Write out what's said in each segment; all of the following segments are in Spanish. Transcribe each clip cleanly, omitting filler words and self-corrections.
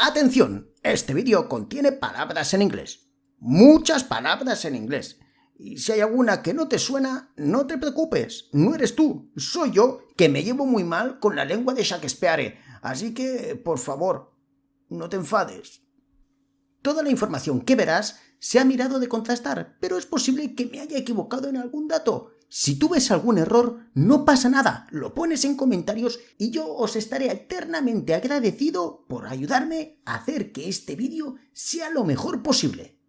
¡Atención! Este vídeo contiene palabras en inglés. Muchas palabras en inglés. Y si hay alguna que no te suena, no te preocupes. No eres tú, soy yo, que me llevo muy mal con la lengua de Shakespeare. Así que, por favor, no te enfades. Toda la información que verás se ha mirado de contrastar, pero es posible que me haya equivocado en algún dato. Si tú ves algún error, no pasa nada, lo pones en comentarios y yo os estaré eternamente agradecido por ayudarme a hacer que este vídeo sea lo mejor posible.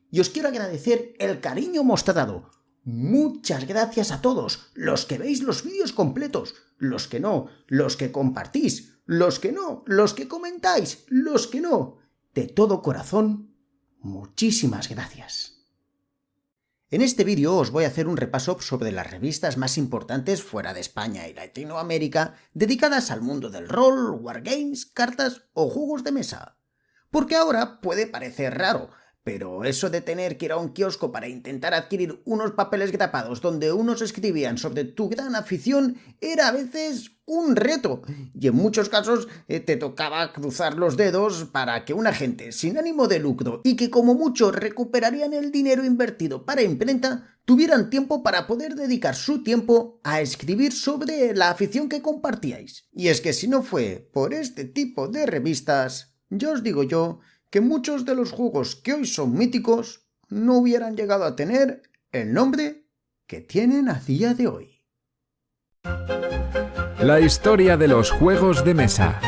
Y os quiero agradecer el cariño mostrado. Muchas gracias a todos, los que veis los vídeos completos, los que no, los que compartís, los que no, los que comentáis, los que no. De todo corazón, muchísimas gracias. En este vídeo os voy a hacer un repaso sobre las revistas más importantes fuera de España y Latinoamérica dedicadas al mundo del rol, wargames, cartas o juegos de mesa. Porque ahora puede parecer raro, pero eso de tener que ir a un kiosco para intentar adquirir unos papeles grapados donde unos escribían sobre tu gran afición era a veces un reto, y en muchos casos te tocaba cruzar los dedos para que una gente sin ánimo de lucro y que como mucho recuperarían el dinero invertido para imprenta tuvieran tiempo para poder dedicar su tiempo a escribir sobre la afición que compartíais. Y es que si no fue por este tipo de revistas, ya os digo yo que muchos de los juegos que hoy son míticos no hubieran llegado a tener el nombre que tienen a día de hoy. La historia de los juegos de mesa.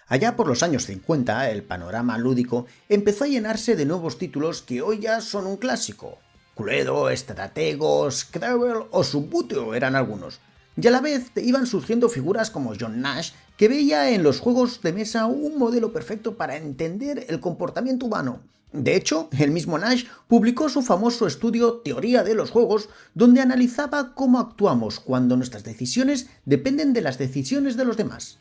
Allá por los años 50, el panorama lúdico empezó a llenarse de nuevos títulos que hoy ya son un clásico. Cluedo, Stratego, Scrabble o Subbuteo eran algunos. Y a la vez iban surgiendo figuras como John Nash, que veía en los juegos de mesa un modelo perfecto para entender el comportamiento humano. De hecho, el mismo Nash publicó su famoso estudio Teoría de los Juegos, donde analizaba cómo actuamos cuando nuestras decisiones dependen de las decisiones de los demás.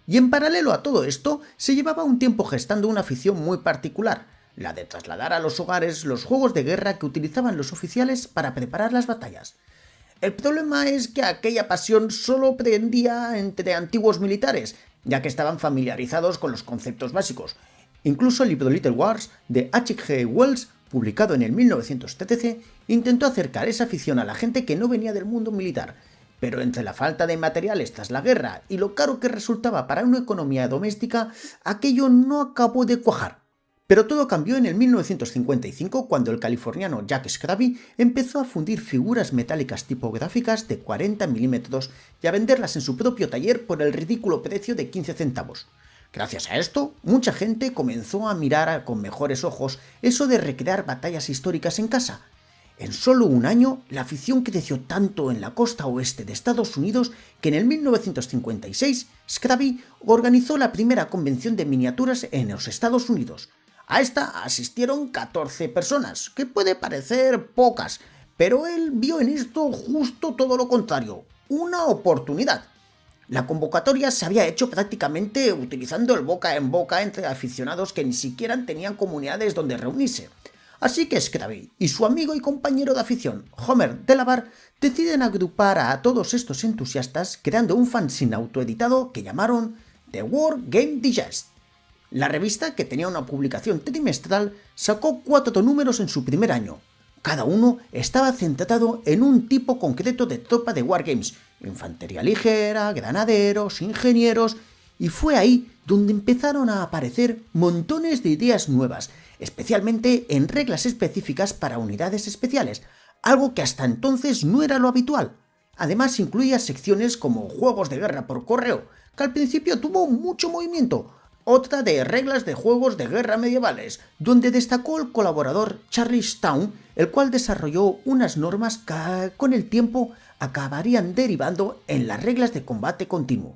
Y en paralelo a todo esto, se llevaba un tiempo gestando una afición muy particular, la de trasladar a los hogares los juegos de guerra que utilizaban los oficiales para preparar las batallas. El problema es que aquella pasión solo prendía entre antiguos militares, ya que estaban familiarizados con los conceptos básicos. Incluso el libro Little Wars de H.G. Wells, publicado en el 1913, intentó acercar esa afición a la gente que no venía del mundo militar, pero entre la falta de materiales tras la guerra y lo caro que resultaba para una economía doméstica, aquello no acabó de cuajar. Pero todo cambió en el 1955 cuando el californiano Jack Scraby empezó a fundir figuras metálicas tipográficas de 40 milímetros y a venderlas en su propio taller por el ridículo precio de 15 centavos. Gracias a esto, mucha gente comenzó a mirar con mejores ojos eso de recrear batallas históricas en casa. En solo un año, la afición creció tanto en la costa oeste de Estados Unidos que en el 1956 Scraby organizó la primera convención de miniaturas en los Estados Unidos. A esta asistieron 14 personas, que puede parecer pocas, pero él vio en esto justo todo lo contrario, una oportunidad. La convocatoria se había hecho prácticamente utilizando el boca en boca entre aficionados que ni siquiera tenían comunidades donde reunirse. Así que Scraby y su amigo y compañero de afición, Homer Delavar, deciden agrupar a todos estos entusiastas creando un fanzine autoeditado que llamaron The War Game Digest. La revista, que tenía una publicación trimestral, sacó 4 números en su primer año. Cada uno estaba centrado en un tipo concreto de tropa de wargames, infantería ligera, granaderos, ingenieros, y fue ahí donde empezaron a aparecer montones de ideas nuevas, especialmente en reglas específicas para unidades especiales, algo que hasta entonces no era lo habitual. Además incluía secciones como juegos de guerra por correo, que al principio tuvo mucho movimiento, otra de reglas de juegos de guerra medievales, donde destacó el colaborador Charlie Stone, el cual desarrolló unas normas que con el tiempo acabarían derivando en las reglas de combate continuo.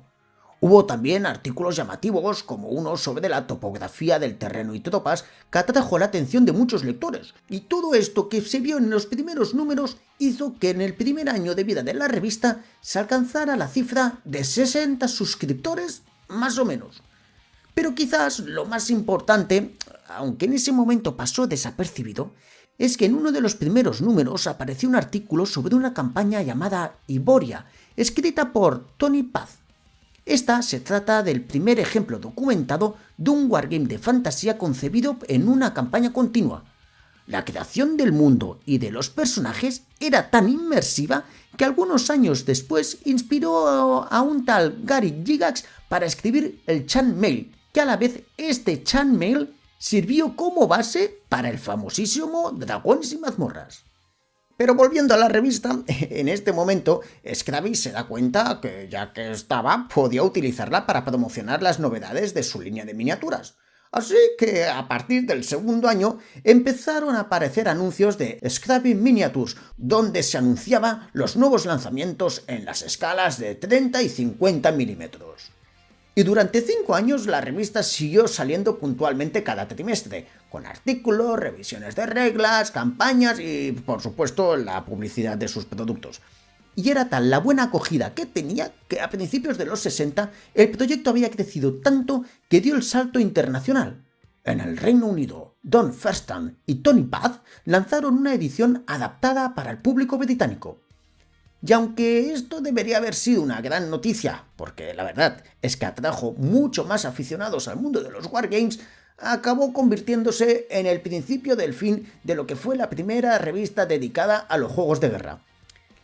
Hubo también artículos llamativos como uno sobre la topografía del terreno y tropas que atrajo la atención de muchos lectores, y todo esto que se vio en los primeros números hizo que en el primer año de vida de la revista se alcanzara la cifra de 60 suscriptores más o menos. Pero quizás lo más importante, aunque en ese momento pasó desapercibido, es que en uno de los primeros números apareció un artículo sobre una campaña llamada Iboria, escrita por Tony Paz, Esta se trata del primer ejemplo documentado de un wargame de fantasía concebido en una campaña continua. La creación del mundo y de los personajes era tan inmersiva que algunos años después inspiró a un tal Gary Gygax para escribir el Chainmail, que a la vez este Chainmail sirvió como base para el famosísimo Dragones y Mazmorras. Pero volviendo a la revista, en este momento Scrabble se da cuenta que ya que estaba, podía utilizarla para promocionar las novedades de su línea de miniaturas. Así que a partir del segundo año empezaron a aparecer anuncios de Scrabble Miniatures, donde se anunciaban los nuevos lanzamientos en las escalas de 30 y 50 milímetros. Y durante 5 años la revista siguió saliendo puntualmente cada trimestre, con artículos, revisiones de reglas, campañas y, por supuesto, la publicidad de sus productos. Y era tal la buena acogida que tenía que a principios de los 60 el proyecto había crecido tanto que dio el salto internacional. En el Reino Unido, Don Thurston y Tony Bath lanzaron una edición adaptada para el público británico. Y aunque esto debería haber sido una gran noticia, porque la verdad es que atrajo mucho más aficionados al mundo de los wargames, acabó convirtiéndose en el principio del fin de lo que fue la primera revista dedicada a los juegos de guerra.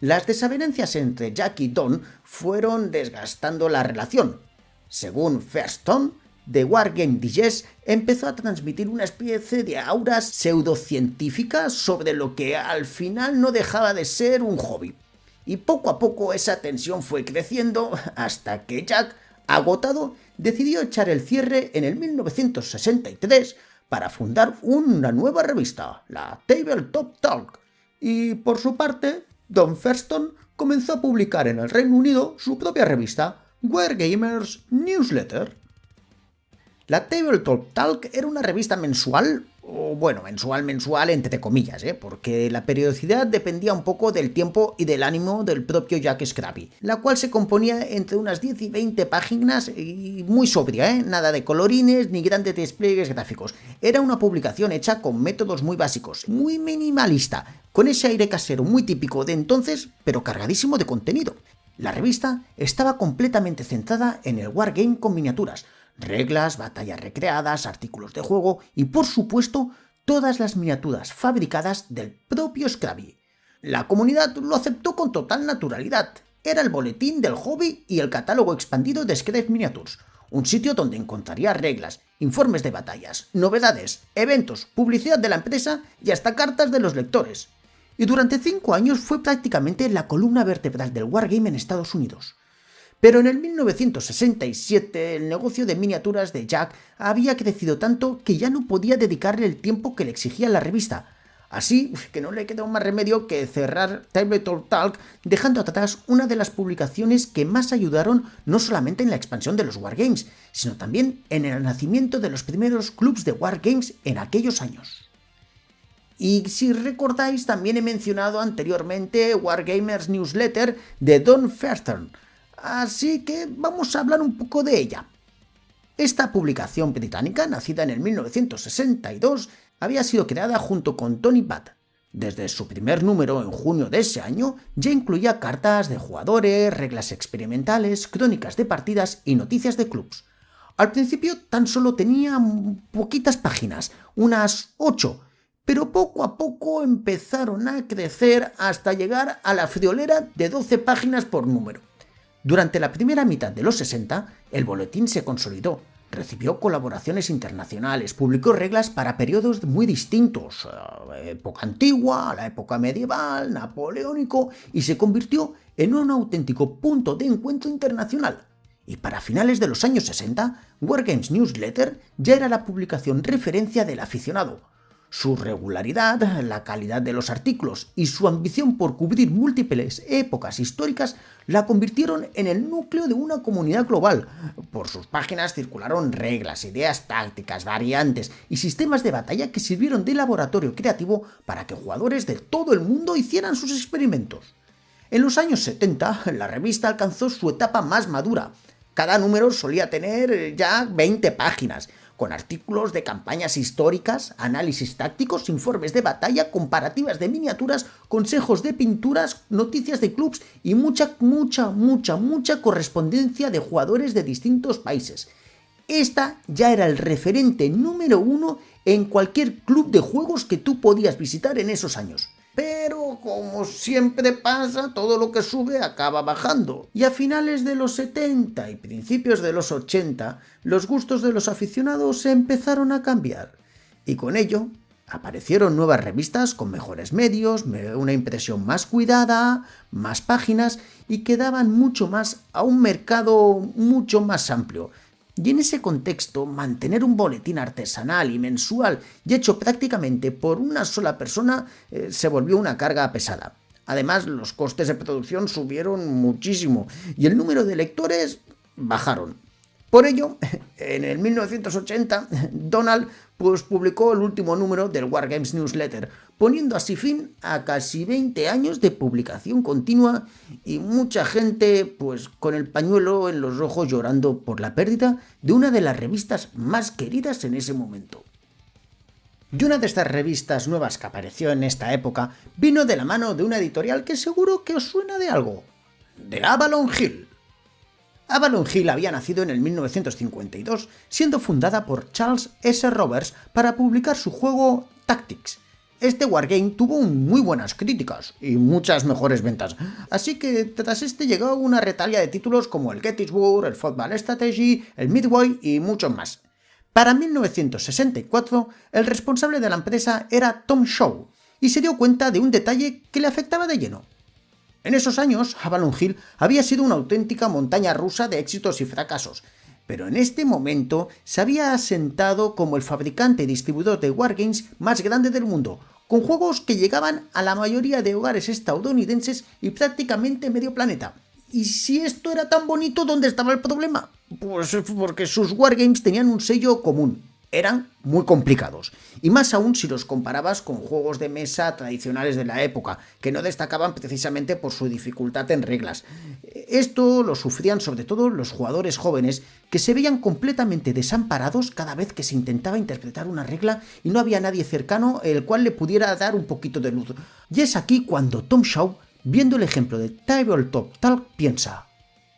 Las desavenencias entre Jack y Don fueron desgastando la relación. Según Thurston, The Wargame Digest empezó a transmitir una especie de aura pseudocientífica sobre lo que al final no dejaba de ser un hobby. Y poco a poco esa tensión fue creciendo hasta que Jack, agotado, decidió echar el cierre en el 1963 para fundar una nueva revista, la Tabletop Talk. Y por su parte, Don Thurston comenzó a publicar en el Reino Unido su propia revista, Wargamers Newsletter. La Tabletop Talk era una revista mensual, o bueno, mensual entre comillas, porque la periodicidad dependía un poco del tiempo y del ánimo del propio Jack Scrabble, la cual se componía entre unas 10 y 20 páginas y muy sobria, nada de colorines ni grandes despliegues gráficos. Era una publicación hecha con métodos muy básicos, muy minimalista, con ese aire casero muy típico de entonces, pero cargadísimo de contenido. La revista estaba completamente centrada en el wargame con miniaturas, reglas, batallas recreadas, artículos de juego y, por supuesto, todas las miniaturas fabricadas del propio Scrabble. La comunidad lo aceptó con total naturalidad. Era el boletín del hobby y el catálogo expandido de Scrabble Miniatures, un sitio donde encontraría reglas, informes de batallas, novedades, eventos, publicidad de la empresa y hasta cartas de los lectores. Y durante 5 años fue prácticamente la columna vertebral del wargame en Estados Unidos. Pero en el 1967 el negocio de miniaturas de Jack había crecido tanto que ya no podía dedicarle el tiempo que le exigía la revista. Así que no le quedó más remedio que cerrar Tabletop Talk, dejando atrás una de las publicaciones que más ayudaron no solamente en la expansión de los wargames, sino también en el nacimiento de los primeros clubs de wargames en aquellos años. Y si recordáis, también he mencionado anteriormente Wargamers Newsletter de Don Thurston, así que vamos a hablar un poco de ella. Esta publicación británica, nacida en el 1962, había sido creada junto con Tony Bath. Desde su primer número en junio de ese año ya incluía cartas de jugadores, reglas experimentales, crónicas de partidas y noticias de clubs. Al principio tan solo tenía poquitas páginas, unas 8, pero poco a poco empezaron a crecer hasta llegar a la friolera de 12 páginas por número. Durante la primera mitad de los 60, el boletín se consolidó, recibió colaboraciones internacionales, publicó reglas para periodos muy distintos, época antigua, la época medieval, napoleónico, y se convirtió en un auténtico punto de encuentro internacional. Y para finales de los años 60, Wargames Newsletter ya era la publicación referencia del aficionado. Su regularidad, la calidad de los artículos y su ambición por cubrir múltiples épocas históricas la convirtieron en el núcleo de una comunidad global. Por sus páginas circularon reglas, ideas tácticas, variantes y sistemas de batalla que sirvieron de laboratorio creativo para que jugadores de todo el mundo hicieran sus experimentos. En los años 70, la revista alcanzó su etapa más madura. Cada número solía tener ya 20 páginas, con artículos de campañas históricas, análisis tácticos, informes de batalla, comparativas de miniaturas, consejos de pinturas, noticias de clubs y mucha correspondencia de jugadores de distintos países. Esta ya era el referente número 1 en cualquier club de juegos que tú podías visitar en esos años. Pero, como siempre pasa, todo lo que sube acaba bajando. Y a finales de los 70 y principios de los 80, los gustos de los aficionados se empezaron a cambiar. Y con ello, aparecieron nuevas revistas con mejores medios, una impresión más cuidada, más páginas y que daban mucho más a un mercado mucho más amplio. Y en ese contexto, mantener un boletín artesanal y mensual y hecho prácticamente por una sola persona se volvió una carga pesada. Además, los costes de producción subieron muchísimo y el número de lectores bajaron. Por ello, en el 1980, Donald publicó el último número del Wargames Newsletter, poniendo así fin a casi 20 años de publicación continua y mucha gente con el pañuelo en los ojos llorando por la pérdida de una de las revistas más queridas en ese momento. Y una de estas revistas nuevas que apareció en esta época vino de la mano de una editorial que seguro que os suena de algo, de Avalon Hill. Avalon Hill había nacido en el 1952, siendo fundada por Charles S. Roberts para publicar su juego Tactics. Este wargame tuvo muy buenas críticas y muchas mejores ventas, así que tras este llegó una retalia de títulos como el Gettysburg, el Football Strategy, el Midway y muchos más. Para 1964, el responsable de la empresa era Tom Shaw y se dio cuenta de un detalle que le afectaba de lleno. En esos años, Avalon Hill había sido una auténtica montaña rusa de éxitos y fracasos, pero en este momento se había asentado como el fabricante y distribuidor de wargames más grande del mundo, con juegos que llegaban a la mayoría de hogares estadounidenses y prácticamente medio planeta. ¿Y si esto era tan bonito, dónde estaba el problema? Pues porque sus wargames tenían un sello común. Eran muy complicados, y más aún si los comparabas con juegos de mesa tradicionales de la época, que no destacaban precisamente por su dificultad en reglas. Esto lo sufrían sobre todo los jugadores jóvenes, que se veían completamente desamparados cada vez que se intentaba interpretar una regla y no había nadie cercano el cual le pudiera dar un poquito de luz. Y es aquí cuando Tom Shaw, viendo el ejemplo de Tabletop Talk, piensa: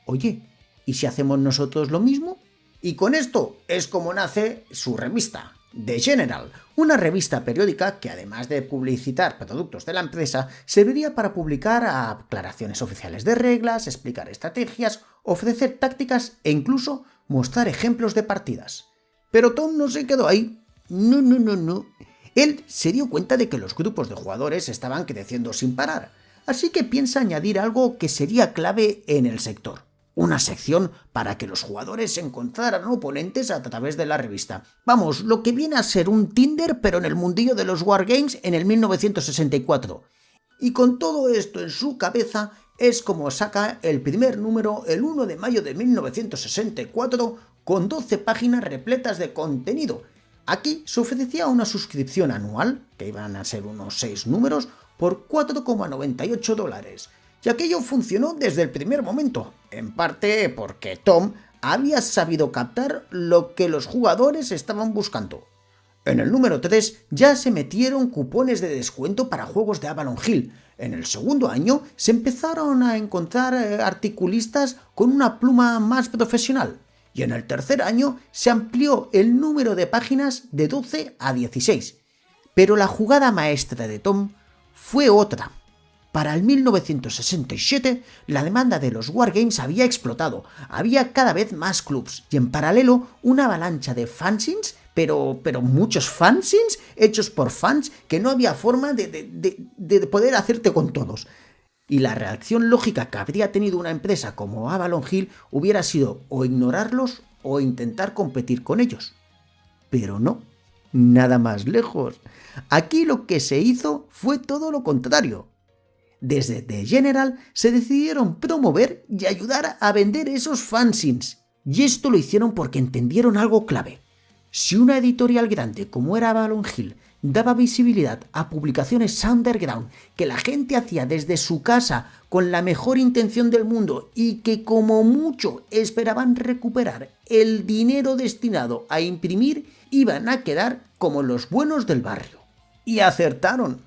oye, ¿y si hacemos nosotros lo mismo? Y con esto es como nace su revista, The General, una revista periódica que además de publicitar productos de la empresa, serviría para publicar aclaraciones oficiales de reglas, explicar estrategias, ofrecer tácticas e incluso mostrar ejemplos de partidas. Pero Tom no se quedó ahí. No. Él se dio cuenta de que los grupos de jugadores estaban creciendo sin parar, así que piensa añadir algo que sería clave en el sector. Una sección para que los jugadores encontraran oponentes a través de la revista. Vamos, lo que viene a ser un Tinder, pero en el mundillo de los wargames en el 1964. Y con todo esto en su cabeza es como saca el primer número el 1 de mayo de 1964 con 12 páginas repletas de contenido. Aquí se ofrecía una suscripción anual, que iban a ser unos 6 números, por $4,98. Y aquello funcionó desde el primer momento, en parte porque Tom había sabido captar lo que los jugadores estaban buscando. En el número 3 ya se metieron cupones de descuento para juegos de Avalon Hill. En el segundo año se empezaron a encontrar articulistas con una pluma más profesional. Y en el tercer año se amplió el número de páginas de 12 a 16. Pero la jugada maestra de Tom fue otra. Para el 1967, la demanda de los wargames había explotado, había cada vez más clubs y en paralelo una avalancha de fanzines, pero muchos fanzines hechos por fans que no había forma de poder hacerte con todos. Y la reacción lógica que habría tenido una empresa como Avalon Hill hubiera sido o ignorarlos o intentar competir con ellos. Pero no, nada más lejos. Aquí lo que se hizo fue todo lo contrario. Desde The General se decidieron promover y ayudar a vender esos fanzines. Y esto lo hicieron porque entendieron algo clave. Si una editorial grande como era Avalon Hill daba visibilidad a publicaciones underground que la gente hacía desde su casa con la mejor intención del mundo y que como mucho esperaban recuperar el dinero destinado a imprimir, iban a quedar como los buenos del barrio. Y acertaron.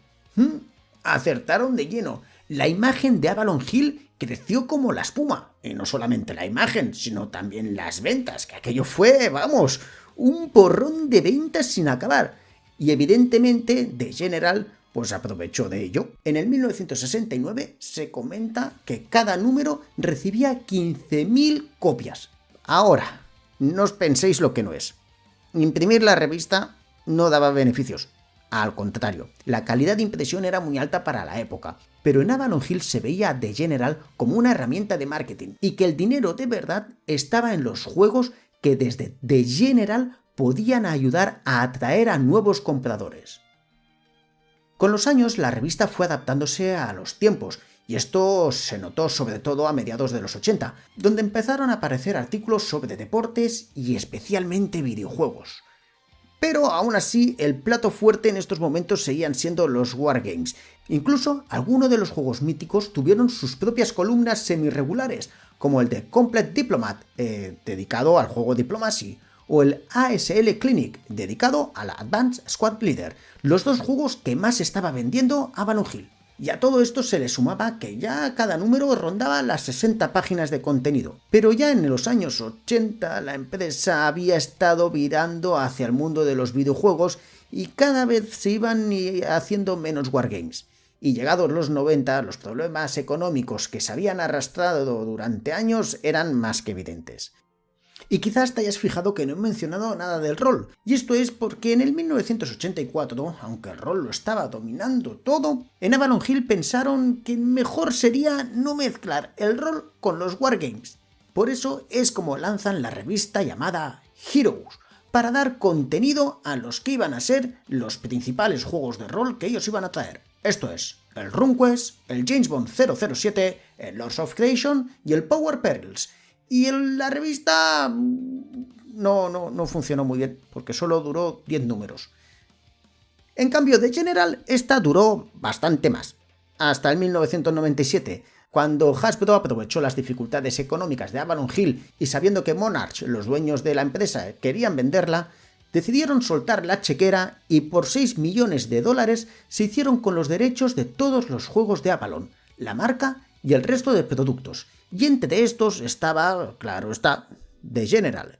Acertaron de lleno. La imagen de Avalon Hill creció como la espuma. Y no solamente la imagen, sino también las ventas, que aquello fue, vamos, un porrón de ventas sin acabar. Y evidentemente The General pues aprovechó de ello. En el 1969 se comenta que cada número recibía 15.000 copias. Ahora, no os penséis lo que no es. Imprimir la revista no daba beneficios. Al contrario, la calidad de impresión era muy alta para la época, pero en Avalon Hill se veía a The General como una herramienta de marketing y que el dinero de verdad estaba en los juegos que desde The General podían ayudar a atraer a nuevos compradores. Con los años la revista fue adaptándose a los tiempos, y esto se notó sobre todo a mediados de los 80, donde empezaron a aparecer artículos sobre deportes y especialmente videojuegos. Pero aún así, el plato fuerte en estos momentos seguían siendo los wargames. Incluso algunos de los juegos míticos tuvieron sus propias columnas semi-regulares, como el de Complete Diplomat, dedicado al juego Diplomacy, o el ASL Clinic, dedicado a la Advanced Squad Leader, los dos juegos que más estaba vendiendo Avalon Hill. Y a todo esto se le sumaba que ya cada número rondaba las 60 páginas de contenido. Pero ya en los años 80 la empresa había estado virando hacia el mundo de los videojuegos y cada vez se iban haciendo menos wargames. Y llegados los 90, los problemas económicos que se habían arrastrado durante años eran más que evidentes. Y quizás te hayas fijado que no he mencionado nada del rol, y esto es porque en el 1984, aunque el rol lo estaba dominando todo, en Avalon Hill pensaron que mejor sería no mezclar el rol con los wargames. Por eso es como lanzan la revista llamada Heroes, para dar contenido a los que iban a ser los principales juegos de rol que ellos iban a traer. Esto es, el RuneQuest, el James Bond 007, el Lords of Creation y el Power Perils. Y la revista no funcionó muy bien, porque solo duró 10 números. En cambio, The General, esta duró bastante más, hasta el 1997, cuando Hasbro aprovechó las dificultades económicas de Avalon Hill y sabiendo que Monarch, los dueños de la empresa, querían venderla, decidieron soltar la chequera y por $6 millones se hicieron con los derechos de todos los juegos de Avalon, la marca y el resto de productos. Y entre estos estaba, claro está, The General.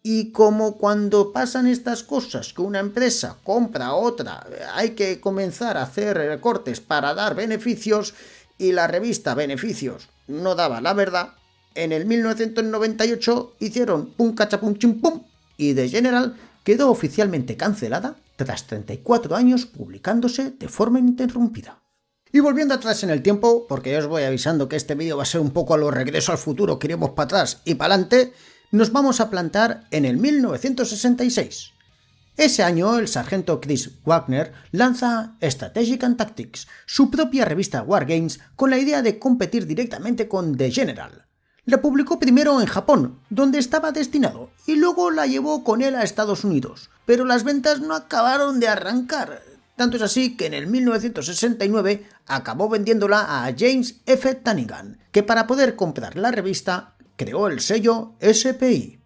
Y como cuando pasan estas cosas, que una empresa compra a otra, hay que comenzar a hacer recortes para dar beneficios, y la revista Beneficios no daba la verdad, en el 1998 hicieron pum cachapum chim pum, y The General quedó oficialmente cancelada tras 34 años publicándose de forma ininterrumpida. Y volviendo atrás en el tiempo, porque ya os voy avisando que este vídeo va a ser un poco a lo Regreso al Futuro, que iremos para atrás y para adelante, nos vamos a plantar en el 1966. Ese año el sargento Chris Wagner lanza Strategic and Tactics, su propia revista Wargames, con la idea de competir directamente con The General. La publicó primero en Japón, donde estaba destinado, y luego la llevó con él a Estados Unidos, pero las ventas no acabaron de arrancar. Tanto es así que en el 1969 acabó vendiéndola a James F. Tannigan, que para poder comprar la revista creó el sello SPI.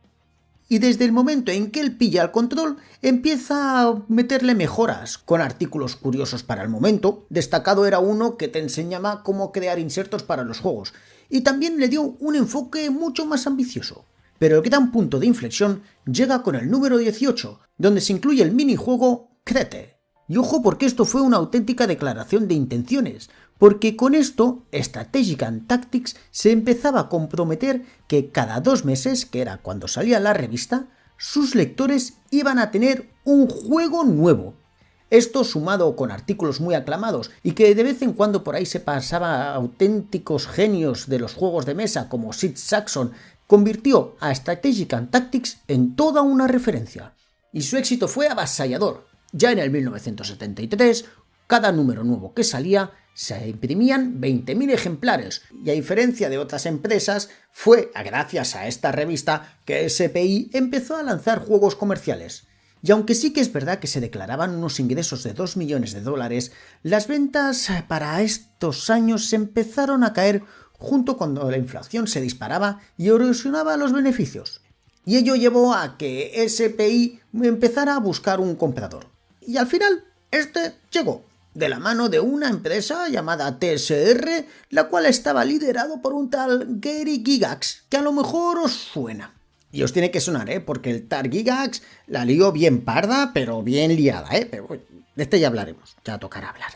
Y desde el momento en que él pilla el control, empieza a meterle mejoras, con artículos curiosos para el momento. Destacado era uno que te enseñaba cómo crear insertos para los juegos, y también le dio un enfoque mucho más ambicioso. Pero el gran punto de inflexión llega con el número 18, donde se incluye el minijuego Crete. Y ojo, porque esto fue una auténtica declaración de intenciones, porque con esto Strategic and Tactics se empezaba a comprometer que cada 2 meses, que era cuando salía la revista, sus lectores iban a tener un juego nuevo. Esto, sumado con artículos muy aclamados y que de vez en cuando por ahí se pasaba a auténticos genios de los juegos de mesa como Sid Sackson, convirtió a Strategic and Tactics en toda una referencia. Y su éxito fue avasallador. Ya en el 1973, cada número nuevo que salía se imprimían 20.000 ejemplares, y a diferencia de otras empresas, fue gracias a esta revista que SPI empezó a lanzar juegos comerciales. Y aunque sí que es verdad que se declaraban unos ingresos de $2 millones, las ventas para estos años empezaron a caer junto cuando la inflación se disparaba y erosionaba los beneficios. Y ello llevó a que SPI empezara a buscar un comprador. Y al final, este llegó, de la mano de una empresa llamada TSR, la cual estaba liderado por un tal Gary Gygax, que a lo mejor os suena. Y os tiene que sonar, porque el tal Gygax la lió bien parda, pero bien liada, pero de este ya hablaremos, ya tocará hablar.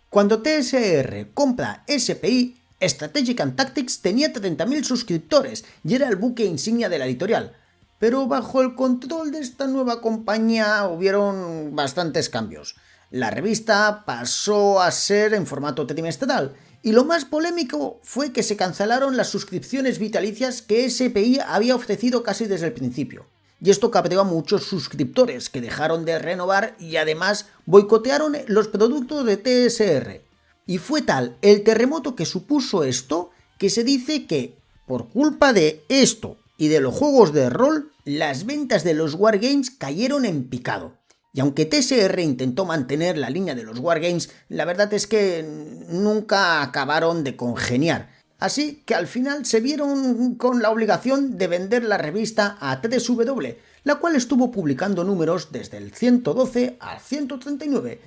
Cuando TSR compra SPI, Strategic and Tactics tenía 30.000 suscriptores y era el buque insignia de la editorial. Pero bajo el control de esta nueva compañía hubieron bastantes cambios. La revista pasó a ser en formato trimestral y lo más polémico fue que se cancelaron las suscripciones vitalicias que SPI había ofrecido casi desde el principio. Y esto cabreó a muchos suscriptores que dejaron de renovar y además boicotearon los productos de TSR. Y fue tal el terremoto que supuso esto que se dice que por culpa de esto y de los juegos de rol, las ventas de los Wargames cayeron en picado. Y aunque TSR intentó mantener la línea de los Wargames, la verdad es que nunca acabaron de congeniar. Así que al final se vieron con la obligación de vender la revista a 3W, la cual estuvo publicando números desde el 112 al 139.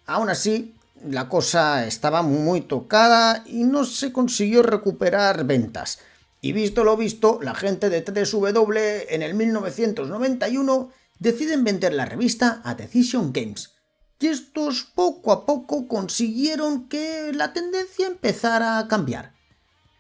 Aún así, la cosa estaba muy tocada y no se consiguió recuperar ventas. Y visto lo visto, la gente de 3W en el 1991 deciden vender la revista a Decision Games. Y estos poco a poco consiguieron que la tendencia empezara a cambiar.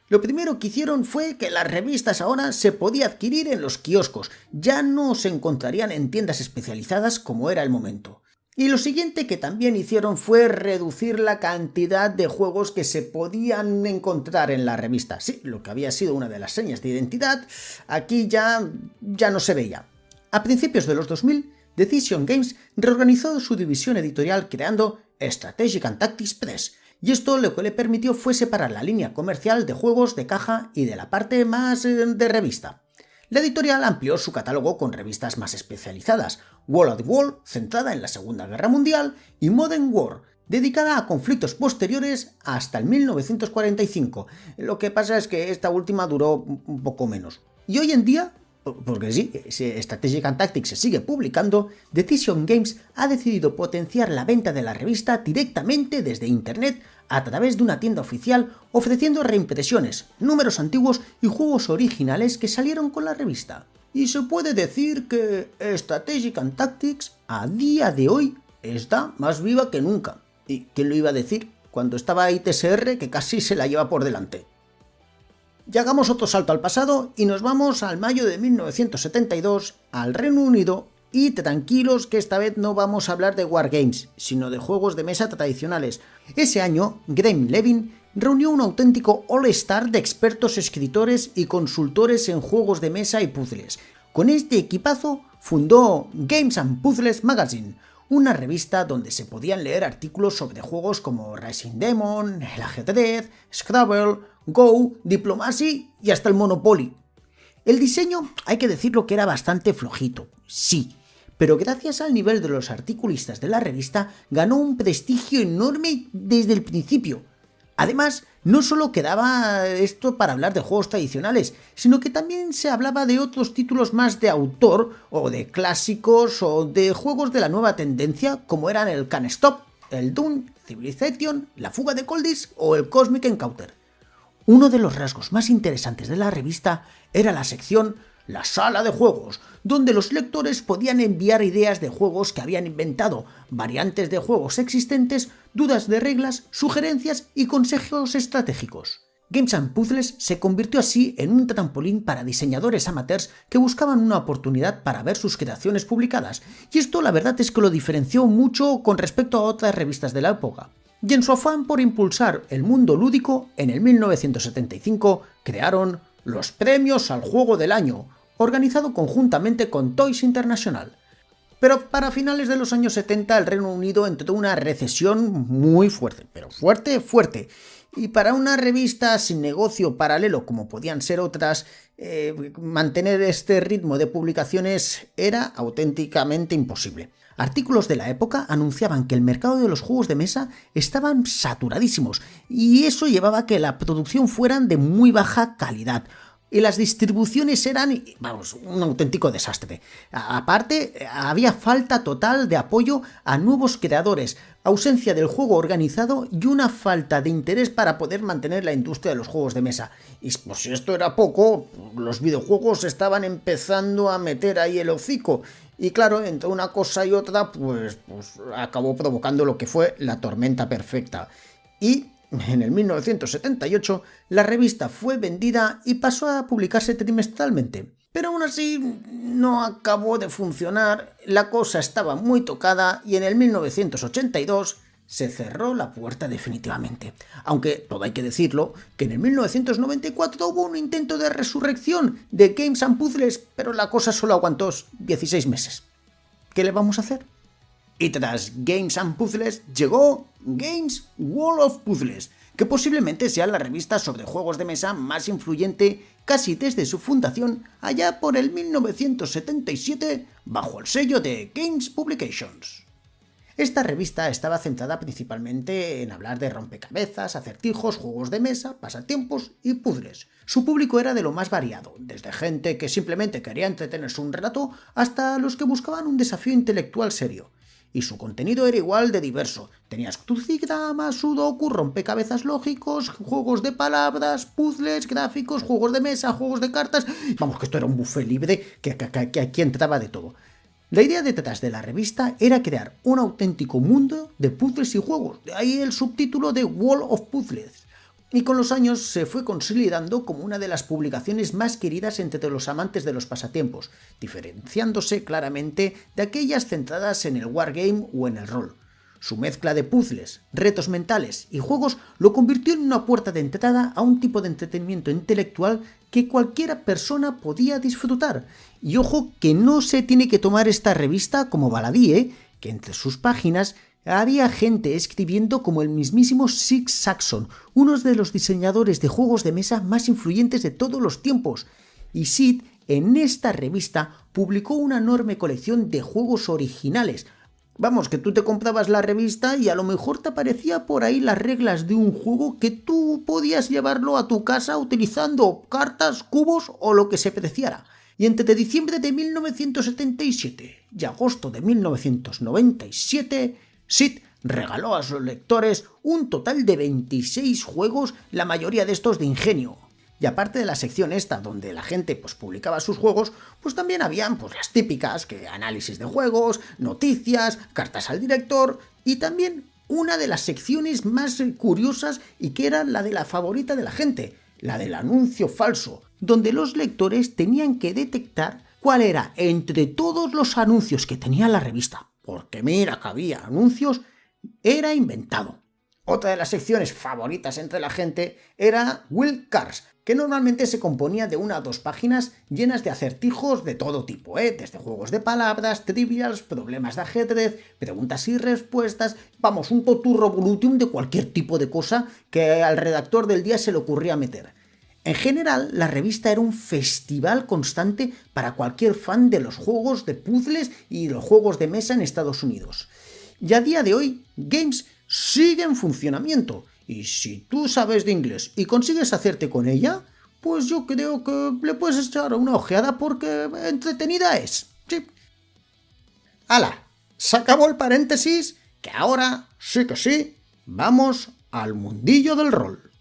Lo primero que hicieron fue que las revistas ahora se podía adquirir en los kioscos, ya no se encontrarían en tiendas especializadas como era el momento. Y lo siguiente que también hicieron fue reducir la cantidad de juegos que se podían encontrar en la revista. Sí, lo que había sido una de las señas de identidad, aquí ya no se veía. A principios de los 2000, Decision Games reorganizó su división editorial creando Strategic and Tactics Press, y esto lo que le permitió fue separar la línea comercial de juegos de caja y de la parte más de revista. La editorial amplió su catálogo con revistas más especializadas, World at War, centrada en la Segunda Guerra Mundial, y Modern War, dedicada a conflictos posteriores hasta el 1945. Lo que pasa es que esta última duró un poco menos. Y hoy en día, porque sí, Strategic and Tactics se sigue publicando, Decision Games ha decidido potenciar la venta de la revista directamente desde internet a través de una tienda oficial, ofreciendo reimpresiones, números antiguos y juegos originales que salieron con la revista. Y se puede decir que Strategic and Tactics a día de hoy está más viva que nunca. ¿Y quién lo iba a decir cuando estaba ahí TSR, que casi se la lleva por delante? Y hagamos otro salto al pasado y nos vamos al mayo de 1972 al Reino Unido, y tranquilos que esta vez no vamos a hablar de Wargames, sino de juegos de mesa tradicionales. Ese año, Graham Levin reunió un auténtico all-star de expertos escritores y consultores en juegos de mesa y puzzles. Con este equipazo fundó Games and Puzzles Magazine, una revista donde se podían leer artículos sobre juegos como Rising Demon, el ajedrez, Scrabble, Go, Diplomacy y hasta el Monopoly. El diseño, hay que decirlo que era bastante flojito, sí, pero gracias al nivel de los articulistas de la revista ganó un prestigio enorme desde el principio. Además, no solo quedaba esto para hablar de juegos tradicionales, sino que también se hablaba de otros títulos más de autor, o de clásicos, o de juegos de la nueva tendencia, como eran el Can't Stop, el Dune, Civilization, la Fuga de Coldis o el Cosmic Encounter. Uno de los rasgos más interesantes de la revista era la sección La Sala de Juegos, donde los lectores podían enviar ideas de juegos que habían inventado, variantes de juegos existentes, dudas de reglas, sugerencias y consejos estratégicos. Games and Puzzles se convirtió así en un trampolín para diseñadores amateurs que buscaban una oportunidad para ver sus creaciones publicadas, y esto la verdad es que lo diferenció mucho con respecto a otras revistas de la época. Y en su afán por impulsar el mundo lúdico, en el 1975 crearon los Premios al Juego del Año, organizado conjuntamente con Toys International. Pero para finales de los años 70 el Reino Unido entró en una recesión muy fuerte, pero fuerte, Y para una revista sin negocio paralelo como podían ser otras, mantener este ritmo de publicaciones era auténticamente imposible. Artículos de la época anunciaban que el mercado de los juegos de mesa estaban saturadísimos y eso llevaba a que la producción fueran de muy baja calidad. Y las distribuciones eran, un auténtico desastre. Aparte, había falta total de apoyo a nuevos creadores, ausencia del juego organizado y una falta de interés para poder mantener la industria de los juegos de mesa. Y pues si esto era poco, los videojuegos estaban empezando a meter ahí el hocico. Y claro, entre una cosa y otra, pues acabó provocando lo que fue la tormenta perfecta. Y en el 1978, la revista fue vendida y pasó a publicarse trimestralmente. Pero aún así no acabó de funcionar, la cosa estaba muy tocada y en el 1982 se cerró la puerta definitivamente. Aunque, todo hay que decirlo, que en el 1994 hubo un intento de resurrección de Games and Puzzles, pero la cosa solo aguantó 16 meses. ¿Qué le vamos a hacer? Y tras Games and Puzzles llegó Games World of Puzzles, que posiblemente sea la revista sobre juegos de mesa más influyente casi desde su fundación allá por el 1977 bajo el sello de Games Publications. Esta revista estaba centrada principalmente en hablar de rompecabezas, acertijos, juegos de mesa, pasatiempos y puzzles. Su público era de lo más variado, desde gente que simplemente quería entretenerse un rato hasta los que buscaban un desafío intelectual serio. Y su contenido era igual de diverso. Tenías crucigramas, sudoku, rompecabezas lógicos, juegos de palabras, puzzles, gráficos, juegos de mesa, juegos de cartas. Vamos, que esto era un buffet libre que aquí entraba de todo. La idea detrás de la revista era crear un auténtico mundo de puzzles y juegos. De ahí el subtítulo de World of Puzzles. Y con los años se fue consolidando como una de las publicaciones más queridas entre los amantes de los pasatiempos, diferenciándose claramente de aquellas centradas en el wargame o en el rol. Su mezcla de puzzles, retos mentales y juegos lo convirtió en una puerta de entrada a un tipo de entretenimiento intelectual que cualquier persona podía disfrutar. Y ojo que no se tiene que tomar esta revista como baladí, que entre sus páginas había gente escribiendo como el mismísimo Six Saxon, uno de los diseñadores de juegos de mesa más influyentes de todos los tiempos. Y Sid, en esta revista, publicó una enorme colección de juegos originales. Vamos, que tú te comprabas la revista y a lo mejor te aparecía por ahí las reglas de un juego que tú podías llevarlo a tu casa utilizando cartas, cubos o lo que se preciara. Y entre diciembre de 1977 y agosto de 1997, Sid regaló a sus lectores un total de 26 juegos, la mayoría de estos de ingenio. Y aparte de la sección esta donde la gente publicaba sus juegos, también habían las típicas, que análisis de juegos, noticias, cartas al director y también una de las secciones más curiosas y que era la de la favorita de la gente, la del anuncio falso, donde los lectores tenían que detectar cuál era entre todos los anuncios que tenía la revista, porque mira que había anuncios, era inventado. Otra de las secciones favoritas entre la gente era Wild Cards, que normalmente se componía de 1 a 2 páginas llenas de acertijos de todo tipo, desde juegos de palabras, trivials, problemas de ajedrez, preguntas y respuestas, vamos, un toturro volutium de cualquier tipo de cosa que al redactor del día se le ocurría meter. En general, la revista era un festival constante para cualquier fan de los juegos de puzzles y los juegos de mesa en Estados Unidos. Y a día de hoy, Games sigue en funcionamiento, y si tú sabes de inglés y consigues hacerte con ella, pues yo creo que le puedes echar una ojeada porque entretenida es. Sí. ¡Hala! Se acabó el paréntesis, que ahora sí que sí, vamos al mundillo del rol.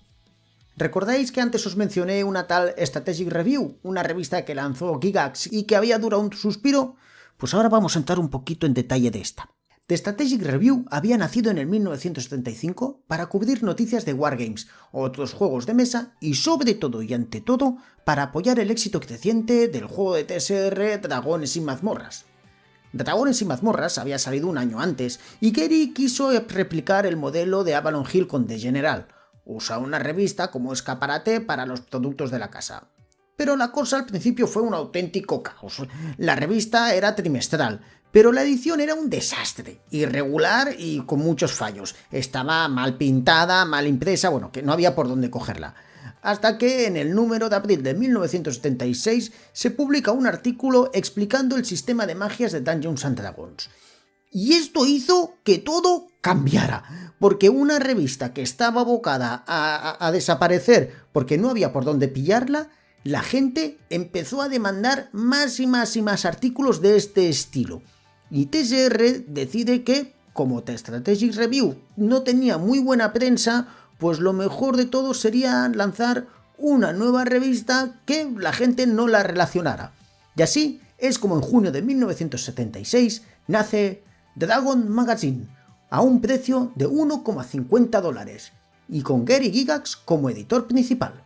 ¿Recordáis que antes os mencioné una tal Strategic Review, una revista que lanzó Gygax y que había durado un suspiro? Pues ahora vamos a entrar un poquito en detalle de esta. The Strategic Review había nacido en el 1975 para cubrir noticias de wargames, otros juegos de mesa y sobre todo y ante todo para apoyar el éxito creciente del juego de TSR Dragones y Mazmorras. Dragones y Mazmorras había salido un año antes y Gary quiso replicar el modelo de Avalon Hill con The General, usa una revista como escaparate para los productos de la casa. pero la cosa al principio fue un auténtico caos. La revista era trimestral, pero la edición era un desastre, irregular y con muchos fallos. Estaba mal pintada, mal impresa, bueno, que no había por dónde cogerla. Hasta que en el número de abril de 1976 se publica un artículo explicando el sistema de magias de Dungeons & Dragons. Y esto hizo que todo cambiara, porque una revista que estaba abocada a desaparecer porque no había por dónde pillarla, la gente empezó a demandar más y más y más artículos de este estilo. Y TSR decide que, como The Strategic Review no tenía muy buena prensa, pues lo mejor de todo sería lanzar una nueva revista que la gente no la relacionara. Y así es como en junio de 1976 nace Dragon Magazine, a un precio de $1,50, y con Gary Gygax como editor principal.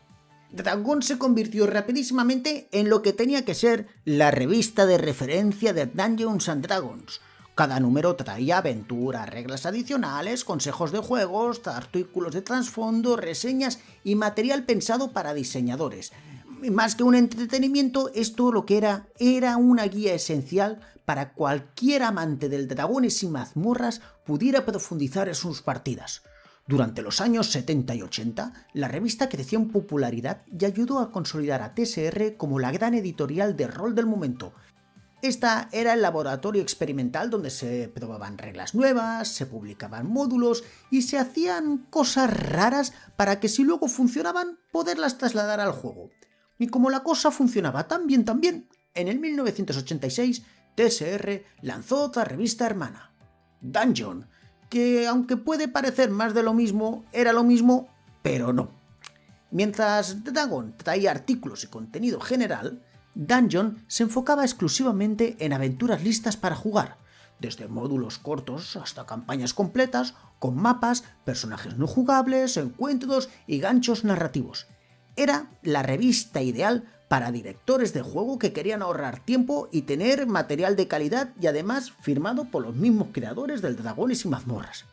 Dragon se convirtió rapidísimamente en lo que tenía que ser la revista de referencia de Dungeons & Dragons. Cada número traía aventuras, reglas adicionales, consejos de juegos, artículos de trasfondo, reseñas y material pensado para diseñadores. Más que un entretenimiento, esto lo que era una guía esencial para cualquier amante del Dragones y Mazmorras pudiera profundizar en sus partidas. Durante los años 70 y 80, la revista creció en popularidad y ayudó a consolidar a TSR como la gran editorial de rol del momento. Esta era el laboratorio experimental donde se probaban reglas nuevas, se publicaban módulos y se hacían cosas raras para que si luego funcionaban, poderlas trasladar al juego. Y como la cosa funcionaba tan bien, en el 1986 TSR lanzó otra revista hermana, Dungeon, que aunque puede parecer más de lo mismo, era lo mismo, pero no. Mientras Dragon traía artículos y contenido general, Dungeon se enfocaba exclusivamente en aventuras listas para jugar, desde módulos cortos hasta campañas completas, con mapas, personajes no jugables, encuentros y ganchos narrativos. Era la revista ideal para directores de juego que querían ahorrar tiempo y tener material de calidad y además firmado por los mismos creadores del Dragones y Mazmorras.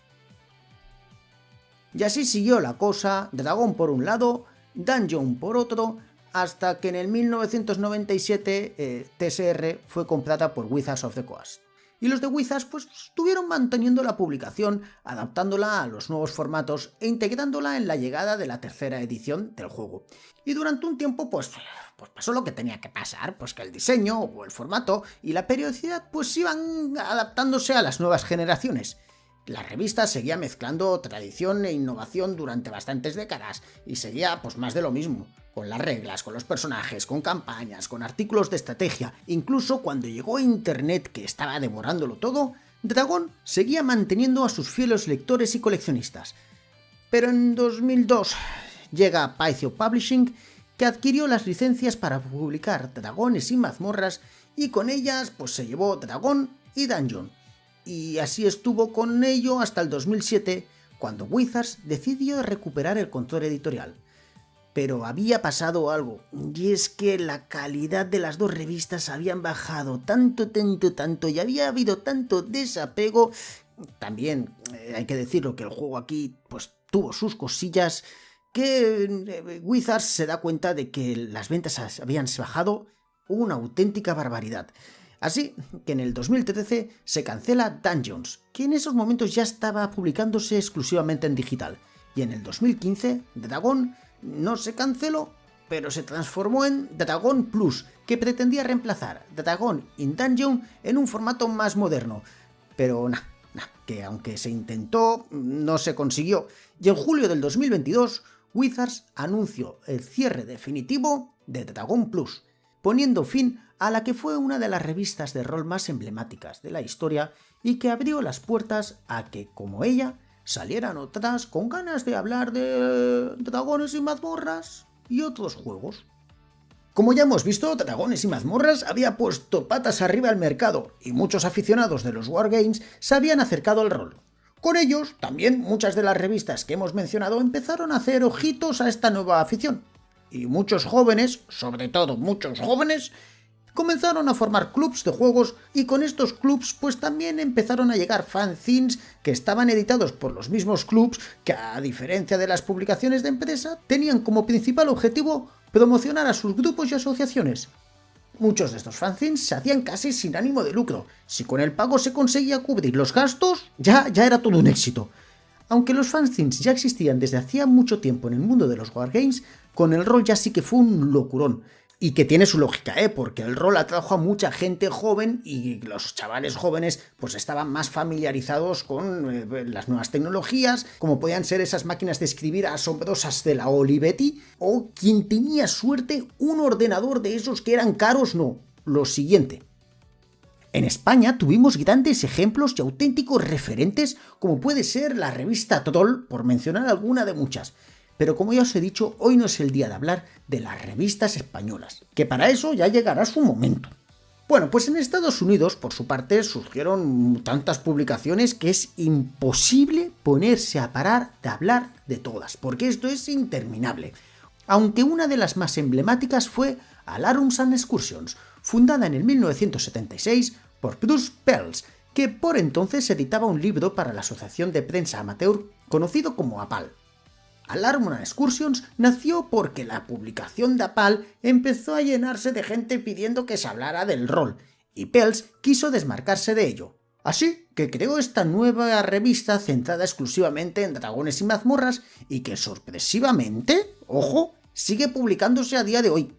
Y así siguió la cosa, Dragon por un lado, Dungeon por otro, hasta que en el 1997 TSR fue comprada por Wizards of the Coast. Y los de Wizards pues estuvieron manteniendo la publicación, adaptándola a los nuevos formatos e integrándola en la llegada de la tercera edición del juego. Y durante un tiempo pues pasó lo que tenía que pasar, pues que el diseño o el formato y la periodicidad pues iban adaptándose a las nuevas generaciones. La revista seguía mezclando tradición e innovación durante bastantes décadas y seguía pues más de lo mismo, con las reglas, con los personajes, con campañas, con artículos de estrategia. Incluso cuando llegó a Internet, que estaba devorándolo todo, Dragon seguía manteniendo a sus fieles lectores y coleccionistas. Pero en 2002 llega Pythio Publishing, que adquirió las licencias para publicar Dragones y Mazmorras, y con ellas pues se llevó Dragon y Dungeon. Y así estuvo con ello hasta el 2007, cuando Wizards decidió recuperar el control editorial. Pero había pasado algo, y es que la calidad de las dos revistas habían bajado tanto, y había habido tanto desapego. También hay que decirlo que el juego aquí pues tuvo sus cosillas, que Wizards se da cuenta de que las ventas habían bajado una auténtica barbaridad. Así que en el 2013 se cancela Dungeons, que en esos momentos ya estaba publicándose exclusivamente en digital. Y en el 2015, Dragon no se canceló, pero se transformó en Dragon Plus, que pretendía reemplazar Dragon in Dungeon en un formato más moderno. Pero que aunque se intentó, no se consiguió. Y en julio del 2022, Wizards anunció el cierre definitivo de Dragon Plus, poniendo fin a la que fue una de las revistas de rol más emblemáticas de la historia y que abrió las puertas a que, como ella, salieran otras con ganas de hablar de Dragones y Mazmorras y otros juegos. Como ya hemos visto, Dragones y Mazmorras había puesto patas arriba al mercado y muchos aficionados de los Wargames se habían acercado al rol. Con ellos, también muchas de las revistas que hemos mencionado empezaron a hacer ojitos a esta nueva afición. Y muchos jóvenes, sobre todo muchos jóvenes, comenzaron a formar clubs de juegos y con estos clubs pues también empezaron a llegar fanzines que estaban editados por los mismos clubs que, a diferencia de las publicaciones de empresa, tenían como principal objetivo promocionar a sus grupos y asociaciones. Muchos de estos fanzines se hacían casi sin ánimo de lucro. Si con el pago se conseguía cubrir los gastos, ya era todo un éxito. Aunque los fanzines ya existían desde hacía mucho tiempo en el mundo de los wargames, con el rol ya sí que fue un locurón. Y que tiene su lógica, porque el rol atrajo a mucha gente joven y los chavales jóvenes pues estaban más familiarizados con las nuevas tecnologías, como podían ser esas máquinas de escribir asombrosas de la Olivetti, o quien tenía suerte un ordenador de esos que eran caros, no, lo siguiente. En España tuvimos grandes ejemplos y auténticos referentes, como puede ser la revista Troll, por mencionar alguna de muchas. Pero como ya os he dicho, hoy no es el día de hablar de las revistas españolas, que para eso ya llegará su momento. Bueno, pues en Estados Unidos, por su parte, surgieron tantas publicaciones que es imposible ponerse a parar de hablar de todas, porque esto es interminable. Aunque una de las más emblemáticas fue Alarums and Excursions, fundada en el 1976 por Bruce Pearls, que por entonces editaba un libro para la Asociación de Prensa Amateur conocido como APAL. Alarums and Excursions nació porque la publicación de APAL empezó a llenarse de gente pidiendo que se hablara del rol, y Pearls quiso desmarcarse de ello. Así que creó esta nueva revista centrada exclusivamente en dragones y mazmorras y que sorpresivamente, ojo, sigue publicándose a día de hoy.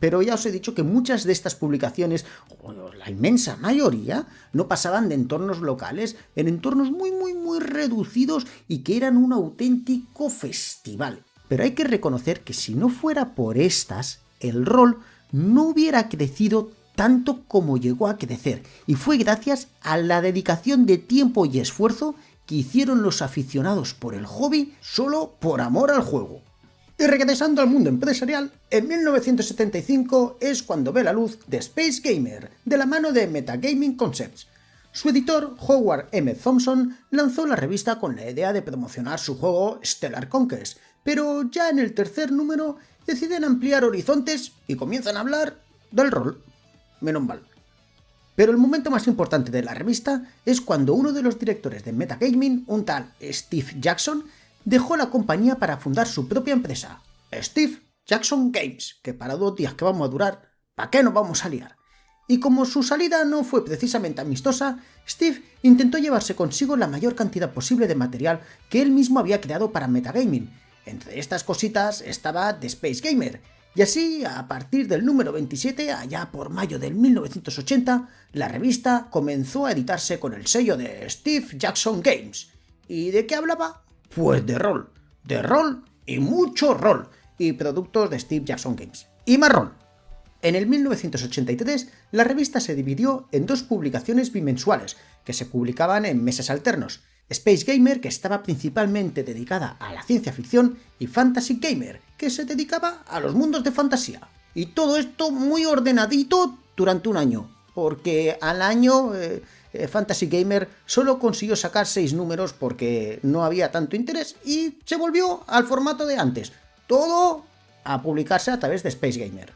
Pero ya os he dicho que muchas de estas publicaciones, o la inmensa mayoría, no pasaban de entornos locales, en entornos muy reducidos y que eran un auténtico festival. Pero hay que reconocer que si no fuera por estas, el rol no hubiera crecido tanto como llegó a crecer, y fue gracias a la dedicación de tiempo y esfuerzo que hicieron los aficionados por el hobby solo por amor al juego. Y regresando al mundo empresarial, en 1975 es cuando ve la luz The Space Gamer, de la mano de Metagaming Concepts. Su editor, Howard M. Thompson, lanzó la revista con la idea de promocionar su juego Stellar Conquest, pero ya en el tercer número deciden ampliar horizontes y comienzan a hablar del rol. Menos mal. Pero el momento más importante de la revista es cuando uno de los directores de Metagaming, un tal Steve Jackson, dejó la compañía para fundar su propia empresa, Steve Jackson Games, que para 2 días que vamos a durar, ¿para qué nos vamos a liar? Y como su salida no fue precisamente amistosa, Steve intentó llevarse consigo la mayor cantidad posible de material que él mismo había creado para Metagaming. Entre estas cositas estaba The Space Gamer, y así, a partir del número 27, allá por mayo del 1980, la revista comenzó a editarse con el sello de Steve Jackson Games. ¿Y de qué hablaba? Pues de rol y mucho rol, y productos de Steve Jackson Games, y más rol. En el 1983, la revista se dividió en 2 publicaciones bimensuales, que se publicaban en meses alternos: Space Gamer, que estaba principalmente dedicada a la ciencia ficción, y Fantasy Gamer, que se dedicaba a los mundos de fantasía. Y todo esto muy ordenadito durante un año, porque al año Fantasy Gamer solo consiguió sacar 6 números porque no había tanto interés y se volvió al formato de antes, todo a publicarse a través de Space Gamer.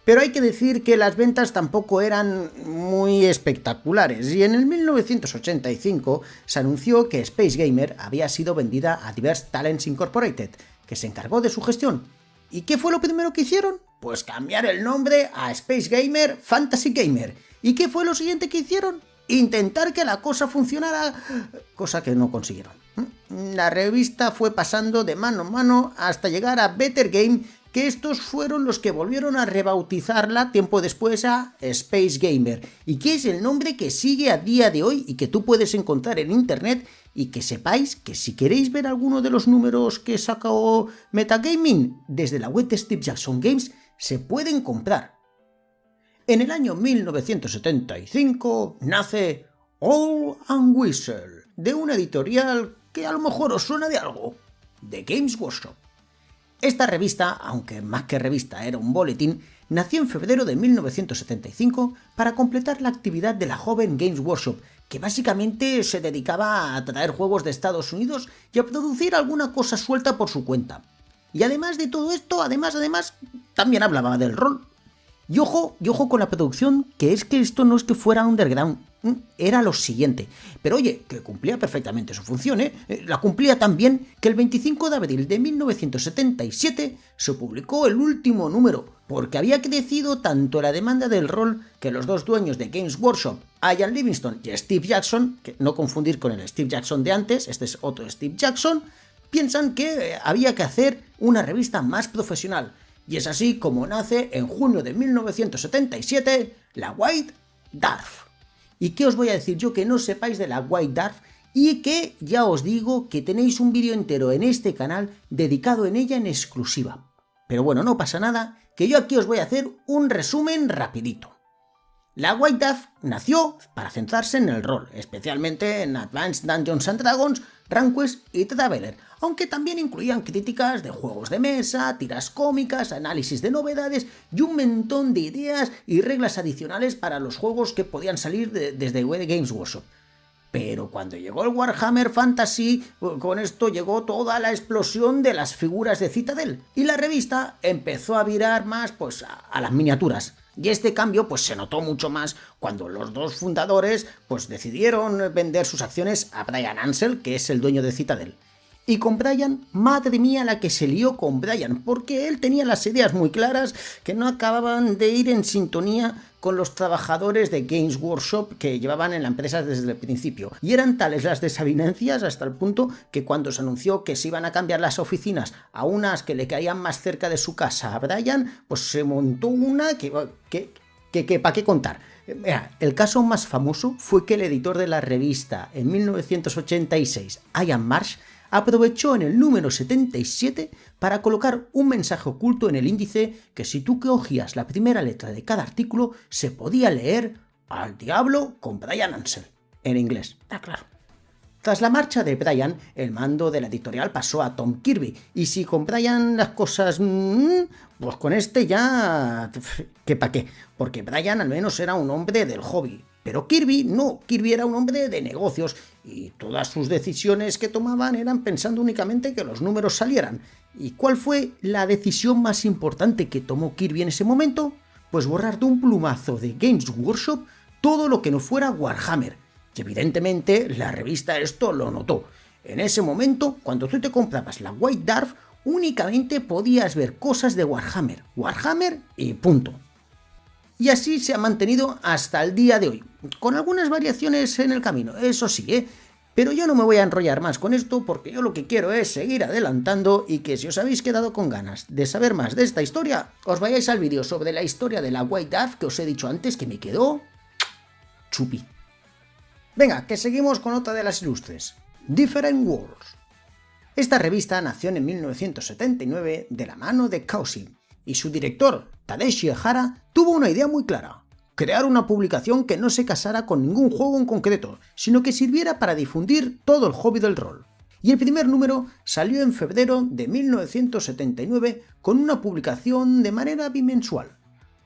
Pero hay que decir que las ventas tampoco eran muy espectaculares, y en el 1985 se anunció que Space Gamer había sido vendida a Diverse Talents Incorporated, que se encargó de su gestión. ¿Y qué fue lo primero que hicieron? Pues cambiar el nombre a Space Gamer Fantasy Gamer. ¿Y qué fue lo siguiente que hicieron? Intentar que la cosa funcionara, cosa que no consiguieron. La revista fue pasando de mano en mano hasta llegar a Better Game, que estos fueron los que volvieron a rebautizarla tiempo después a Space Gamer, y que es el nombre que sigue a día de hoy y que tú puedes encontrar en internet, y que sepáis que si queréis ver alguno de los números que sacó Metagaming desde la web de Steve Jackson Games, se pueden comprar. En el año 1975 nace All and Whistle, de una editorial que a lo mejor os suena de algo, The Games Workshop. Esta revista, aunque más que revista era un boletín, nació en febrero de 1975 para completar la actividad de la joven Games Workshop, que básicamente se dedicaba a traer juegos de Estados Unidos y a producir alguna cosa suelta por su cuenta. Y además de todo esto, además, también hablaba del rol. Y ojo con la producción, que es que esto no es que fuera underground, era lo siguiente. Pero oye, que cumplía perfectamente su función, ¿eh? La cumplía tan bien que el 25 de abril de 1977 se publicó el último número, porque había crecido tanto la demanda del rol que los dos dueños de Games Workshop, Ian Livingstone y Steve Jackson, que no confundir con el Steve Jackson de antes, este es otro Steve Jackson, piensan que había que hacer una revista más profesional. Y es así como nace en junio de 1977 la White Dwarf. ¿Y qué os voy a decir yo que no sepáis de la White Dwarf? Y que ya os digo que tenéis un vídeo entero en este canal dedicado en ella en exclusiva. Pero bueno, no pasa nada, que yo aquí os voy a hacer un resumen rapidito. La White Dwarf nació para centrarse en el rol, especialmente en Advanced Dungeons and Dragons, RuneQuest y Traveler, aunque también incluían críticas de juegos de mesa, tiras cómicas, análisis de novedades y un montón de ideas y reglas adicionales para los juegos que podían salir desde Games Workshop. Pero cuando llegó el Warhammer Fantasy, con esto llegó toda la explosión de las figuras de Citadel y la revista empezó a virar más pues a las miniaturas. Y este cambio pues se notó mucho más cuando los dos fundadores pues decidieron vender sus acciones a Brian Ansell, que es el dueño de Citadel. Y con Brian, madre mía la que se lió con Brian, porque él tenía las ideas muy claras que no acababan de ir en sintonía con los trabajadores de Games Workshop que llevaban en la empresa desde el principio. Y eran tales las desavenencias hasta el punto que cuando se anunció que se iban a cambiar las oficinas a unas que le caían más cerca de su casa a Brian, pues se montó una que ¿para qué contar? Mira, el caso más famoso fue que el editor de la revista en 1986, Ian Marsh, aprovechó en el número 77 para colocar un mensaje oculto en el índice que si tú cogías la primera letra de cada artículo se podía leer "Al diablo con Brian Ansell" en inglés. Claro. Tras la marcha de Brian, el mando de la editorial pasó a Tom Kirby, y si con Brian las cosas... pues con este ya... ¿qué pa' qué? Porque Brian al menos era un hombre del hobby. Pero Kirby no, Kirby era un hombre de negocios y todas sus decisiones que tomaban eran pensando únicamente que los números salieran. ¿Y cuál fue la decisión más importante que tomó Kirby en ese momento? Pues borrar de un plumazo de Games Workshop todo lo que no fuera Warhammer. Y evidentemente la revista esto lo notó. En ese momento, cuando tú te comprabas la White Dwarf, únicamente podías ver cosas de Warhammer y punto. Y así se ha mantenido hasta el día de hoy, con algunas variaciones en el camino, eso sí, pero yo no me voy a enrollar más con esto porque yo lo que quiero es seguir adelantando y que si os habéis quedado con ganas de saber más de esta historia, os vayáis al vídeo sobre la historia de la White Dwarf que os he dicho antes que me quedó chupi. Venga, que seguimos con otra de las ilustres, Different Worlds. Esta revista nació en 1979 de la mano de Chaosium, y su director, Tadashi Ehara, tuvo una idea muy clara: crear una publicación que no se casara con ningún juego en concreto, sino que sirviera para difundir todo el hobby del rol. Y el primer número salió en febrero de 1979 con una publicación de manera bimensual.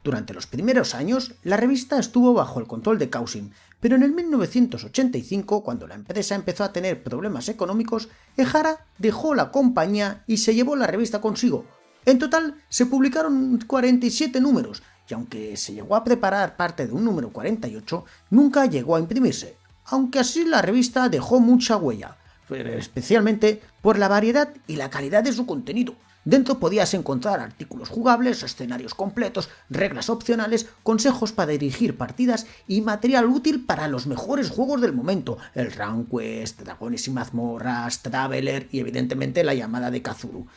Durante los primeros años, la revista estuvo bajo el control de Chaosium, pero en el 1985, cuando la empresa empezó a tener problemas económicos, Ehara dejó la compañía y se llevó la revista consigo. En total se publicaron 47 números, y aunque se llegó a preparar parte de un número 48, nunca llegó a imprimirse, aunque así la revista dejó mucha huella, especialmente por la variedad y la calidad de su contenido. Dentro podías encontrar artículos jugables, escenarios completos, reglas opcionales, consejos para dirigir partidas y material útil para los mejores juegos del momento: el RuneQuest, Dragones y Mazmorras, Traveler y evidentemente la llamada de Cthulhu.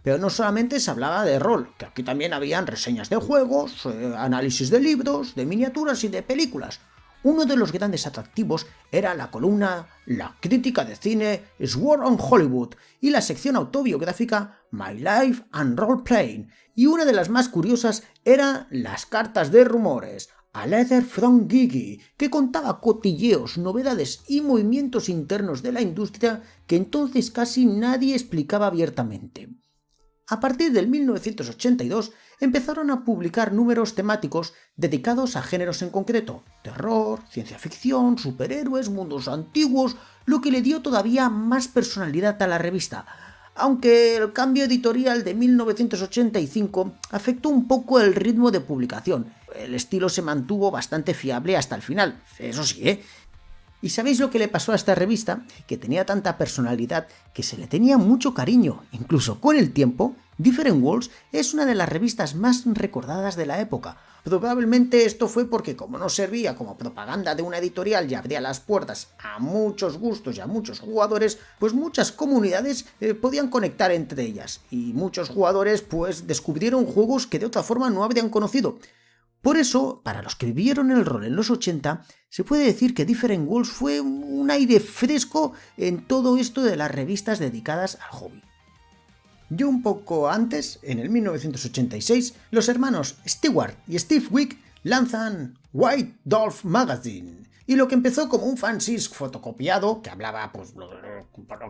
Pero no solamente se hablaba de rol, que aquí también habían reseñas de juegos, análisis de libros, de miniaturas y de películas. Uno de los grandes atractivos era la columna La crítica de cine Sword on Hollywood y la sección autobiográfica My Life and Role Playing, y una de las más curiosas era Las cartas de rumores, A Letter from Gigi, que contaba cotilleos, novedades y movimientos internos de la industria que entonces casi nadie explicaba abiertamente. A partir del 1982 empezaron a publicar números temáticos dedicados a géneros en concreto: terror, ciencia ficción, superhéroes, mundos antiguos, lo que le dio todavía más personalidad a la revista. aunque el cambio editorial de 1985 afectó un poco el ritmo de publicación. El estilo se mantuvo bastante fiable hasta el final, eso sí, ¿eh? ¿Y sabéis lo que le pasó a esta revista? Que tenía tanta personalidad que se le tenía mucho cariño. Incluso con el tiempo, Different Worlds es una de las revistas más recordadas de la época. Probablemente esto fue porque como no servía como propaganda de una editorial y abría las puertas a muchos gustos y a muchos jugadores, pues muchas comunidades podían conectar entre ellas. Y muchos jugadores pues descubrieron juegos que de otra forma no habrían conocido. Por eso, para los que vivieron el rol en los 80, se puede decir que Different Worlds fue un aire fresco en todo esto de las revistas dedicadas al hobby. Ya un poco antes, en el 1986, los hermanos Stewart y Steve Wick lanzan White Dwarf Magazine. Y lo que empezó como un fanzine fotocopiado, que hablaba pues lo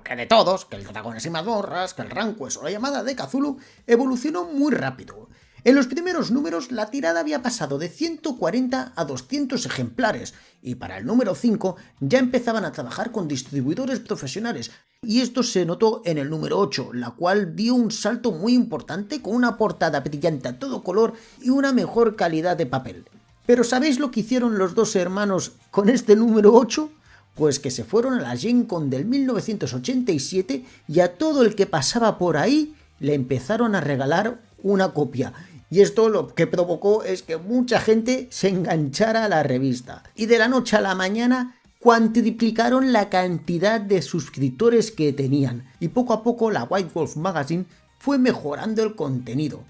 que de todos, que el Dragones y Mazmorras, que el Ranquest o la llamada de Cthulhu, evolucionó muy rápido. En los primeros números la tirada había pasado de 140 a 200 ejemplares y para el número 5 ya empezaban a trabajar con distribuidores profesionales y esto se notó en el número 8, la cual dio un salto muy importante con una portada brillante a todo color y una mejor calidad de papel. Pero ¿sabéis lo que hicieron los dos hermanos con este número 8? Pues que se fueron a la Gen Con del 1987 y a todo el que pasaba por ahí le empezaron a regalar una copia. Y esto lo que provocó es que mucha gente se enganchara a la revista. Y de la noche a la mañana cuantiplicaron la cantidad de suscriptores que tenían. Y poco a poco la White Wolf Magazine fue mejorando el contenido.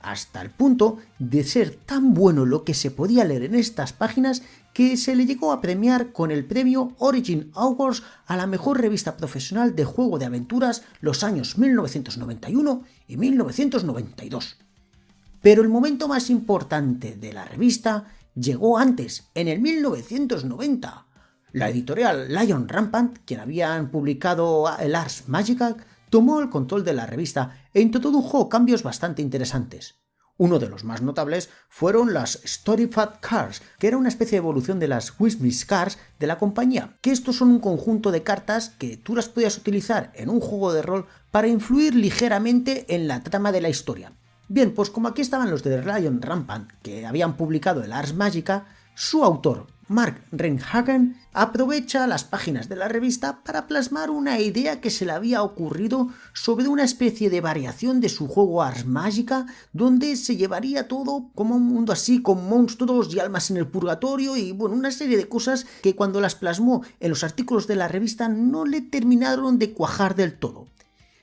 Hasta el punto de ser tan bueno lo que se podía leer en estas páginas que se le llegó a premiar con el premio Origin Awards a la mejor revista profesional de juego de aventuras los años 1991 y 1992. Pero el momento más importante de la revista llegó antes, en el 1990. La editorial Lion Rampant, quien habían publicado el Ars Magica, tomó el control de la revista e introdujo cambios bastante interesantes. Uno de los más notables fueron las Storyfat Cards, que era una especie de evolución de las Wishlist Cards de la compañía, que estos son un conjunto de cartas que tú las podías utilizar en un juego de rol para influir ligeramente en la trama de la historia. Bien, pues como aquí estaban los de Lion Rampant, que habían publicado el Ars Magica, su autor, Mark Rehnhagen, aprovecha las páginas de la revista para plasmar una idea que se le había ocurrido sobre una especie de variación de su juego Ars Magica, donde se llevaría todo como un mundo así con monstruos y almas en el purgatorio y bueno, una serie de cosas que cuando las plasmó en los artículos de la revista no le terminaron de cuajar del todo.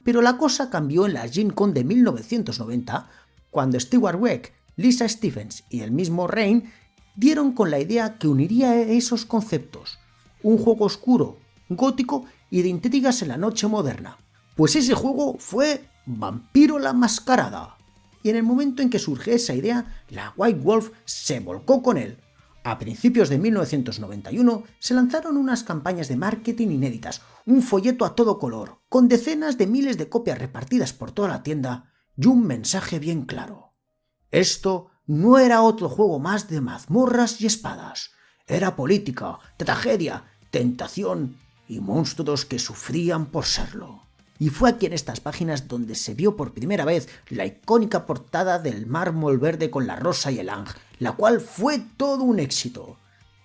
Pero la cosa cambió en la Gen Con de 1990, cuando Stewart Weck, Lisa Stephens y el mismo Rain dieron con la idea que uniría esos conceptos, un juego oscuro, gótico y de intrigas en la noche moderna. Pues ese juego fue Vampiro la Mascarada. Y en el momento en que surge esa idea, la White Wolf se volcó con él. A principios de 1991 se lanzaron unas campañas de marketing inéditas, un folleto a todo color, con decenas de miles de copias repartidas por toda la tienda y un mensaje bien claro. Esto no era otro juego más de mazmorras y espadas, era política, tragedia, tentación y monstruos que sufrían por serlo. Y fue aquí en estas páginas donde se vio por primera vez la icónica portada del mármol verde con la rosa y el ángel, la cual fue todo un éxito.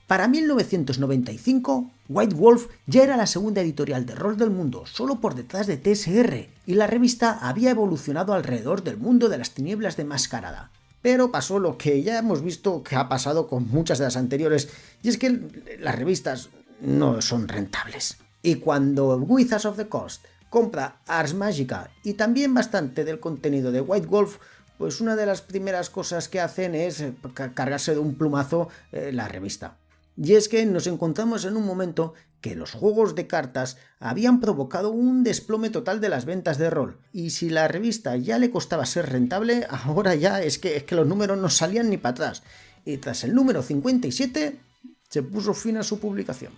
Para 1995, White Wolf ya era la segunda editorial de rol del mundo, solo por detrás de TSR, y la revista había evolucionado alrededor del mundo de las tinieblas de Mascarada. Pero pasó lo que ya hemos visto que ha pasado con muchas de las anteriores, y es que las revistas no son rentables. Y cuando Wizards of the Coast compra Ars Magica y también bastante del contenido de White Wolf, pues una de las primeras cosas que hacen es cargarse de un plumazo la revista. Y es que nos encontramos en un momento que los juegos de cartas habían provocado un desplome total de las ventas de rol. Y si la revista ya le costaba ser rentable, ahora ya es que los números no salían ni para atrás. Y tras el número 57 se puso fin a su publicación.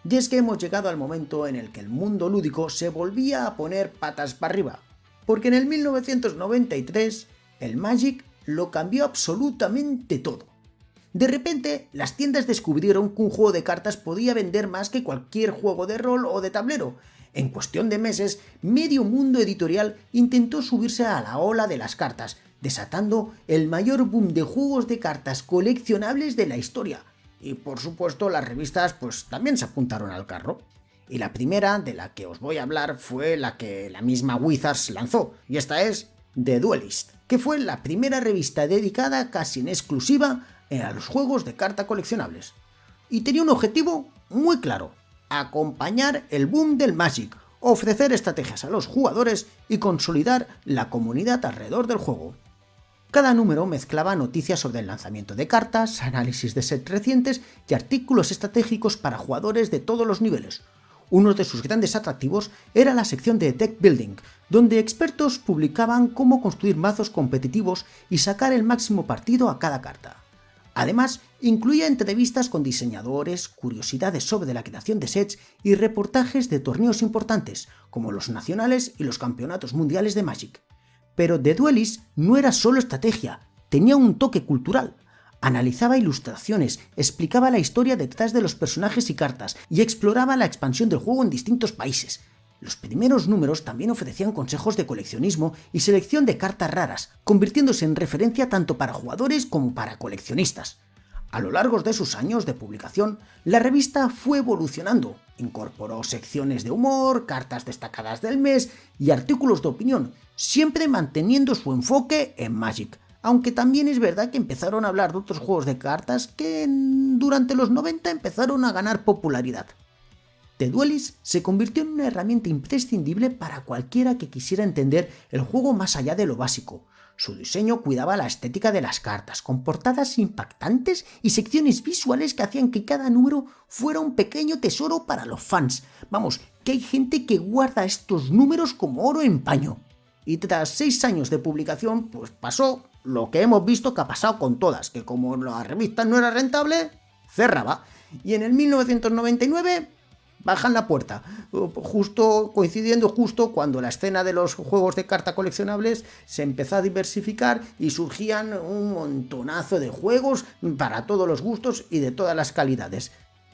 Y es que hemos llegado al momento en el que el mundo lúdico se volvía a poner patas para arriba. Porque en el 1993 el Magic lo cambió absolutamente todo. De repente, las tiendas descubrieron que un juego de cartas podía vender más que cualquier juego de rol o de tablero. En cuestión de meses, medio mundo editorial intentó subirse a la ola de las cartas, desatando el mayor boom de juegos de cartas coleccionables de la historia. Y por supuesto las revistas pues también se apuntaron al carro. Y la primera de la que os voy a hablar fue la que la misma Wizards lanzó, y esta es The Duelist, que fue la primera revista dedicada casi en exclusiva a los juegos de carta coleccionables. Y tenía un objetivo muy claro: acompañar el boom del Magic, ofrecer estrategias a los jugadores y consolidar la comunidad alrededor del juego. Cada número mezclaba noticias sobre el lanzamiento de cartas, análisis de sets recientes y artículos estratégicos para jugadores de todos los niveles. Uno de sus grandes atractivos era la sección de Deck Building, donde expertos publicaban cómo construir mazos competitivos y sacar el máximo partido a cada carta. Además, incluía entrevistas con diseñadores, curiosidades sobre la creación de sets y reportajes de torneos importantes, como los nacionales y los campeonatos mundiales de Magic. Pero The Duelist no era solo estrategia, tenía un toque cultural. Analizaba ilustraciones, explicaba la historia detrás de los personajes y cartas y exploraba la expansión del juego en distintos países. Los primeros números también ofrecían consejos de coleccionismo y selección de cartas raras, convirtiéndose en referencia tanto para jugadores como para coleccionistas. A lo largo de sus años de publicación, la revista fue evolucionando. Incorporó secciones de humor, cartas destacadas del mes y artículos de opinión, siempre manteniendo su enfoque en Magic. Aunque también es verdad que empezaron a hablar de otros juegos de cartas que durante los 90 empezaron a ganar popularidad. The Duelist se convirtió en una herramienta imprescindible para cualquiera que quisiera entender el juego más allá de lo básico. Su diseño cuidaba la estética de las cartas, con portadas impactantes y secciones visuales que hacían que cada número fuera un pequeño tesoro para los fans. Vamos, que hay gente que guarda estos números como oro en paño. Y tras 6 años de publicación, pues pasó lo que hemos visto que ha pasado con todas, que como la revista no era rentable, cerraba. Y en el 1999 bajan la puerta, coincidiendo cuando la escena de los juegos de carta coleccionables se empezó a diversificar y surgían un montonazo de juegos para todos los gustos y de todas las calidades.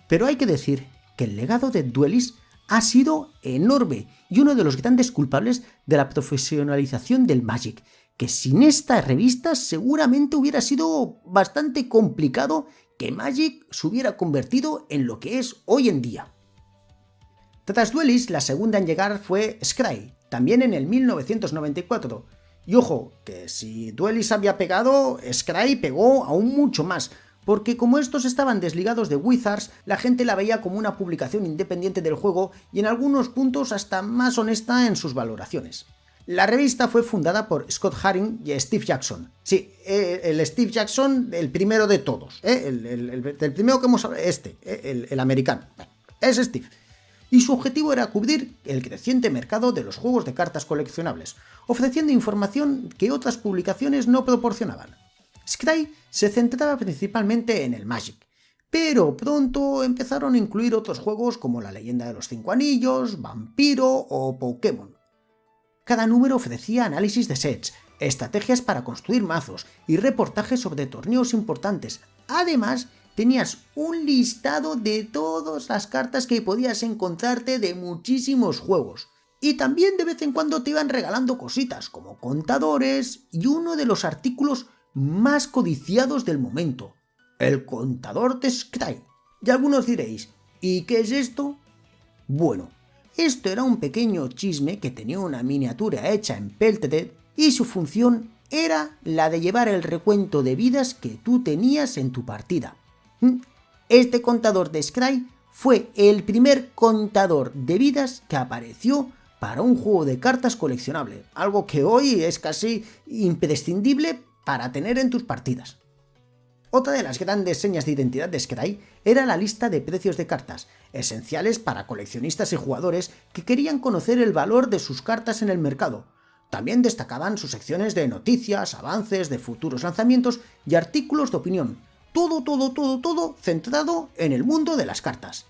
Pero hay que decir que el legado de Duelist ha sido enorme y uno de los grandes culpables de la profesionalización del Magic, que sin esta revista seguramente hubiera sido bastante complicado que Magic se hubiera convertido en lo que es hoy en día. Tras Duelist, la segunda en llegar fue Scry, también en el 1994. Y ojo, que si Duelist había pegado, Scry pegó aún mucho más, porque como estos estaban desligados de Wizards, la gente la veía como una publicación independiente del juego y en algunos puntos hasta más honesta en sus valoraciones. La revista fue fundada por Scott Haring y Steve Jackson. Sí, el Steve Jackson, el primero de todos, el primero que hemos hablado, el americano, es Steve. Y su objetivo era cubrir el creciente mercado de los juegos de cartas coleccionables, ofreciendo información que otras publicaciones no proporcionaban. Scry se centraba principalmente en el Magic, pero pronto empezaron a incluir otros juegos como La Leyenda de los Cinco Anillos, Vampiro o Pokémon. Cada número ofrecía análisis de sets, estrategias para construir mazos y reportajes sobre torneos importantes. Además, tenías un listado de todas las cartas que podías encontrarte de muchísimos juegos. Y también de vez en cuando te iban regalando cositas como contadores y uno de los artículos más codiciados del momento, el contador de Scry. Y algunos diréis, ¿y qué es esto? Bueno, esto era un pequeño chisme que tenía una miniatura hecha en Pelteted y su función era la de llevar el recuento de vidas que tú tenías en tu partida. Este contador de Scry fue el primer contador de vidas que apareció para un juego de cartas coleccionable, algo que hoy es casi imprescindible para tener en tus partidas. Otra de las grandes señas de identidad de Scry era la lista de precios de cartas, esenciales para coleccionistas y jugadores que querían conocer el valor de sus cartas en el mercado. También destacaban sus secciones de noticias, avances de futuros lanzamientos y artículos de opinión. Todo centrado en el mundo de las cartas.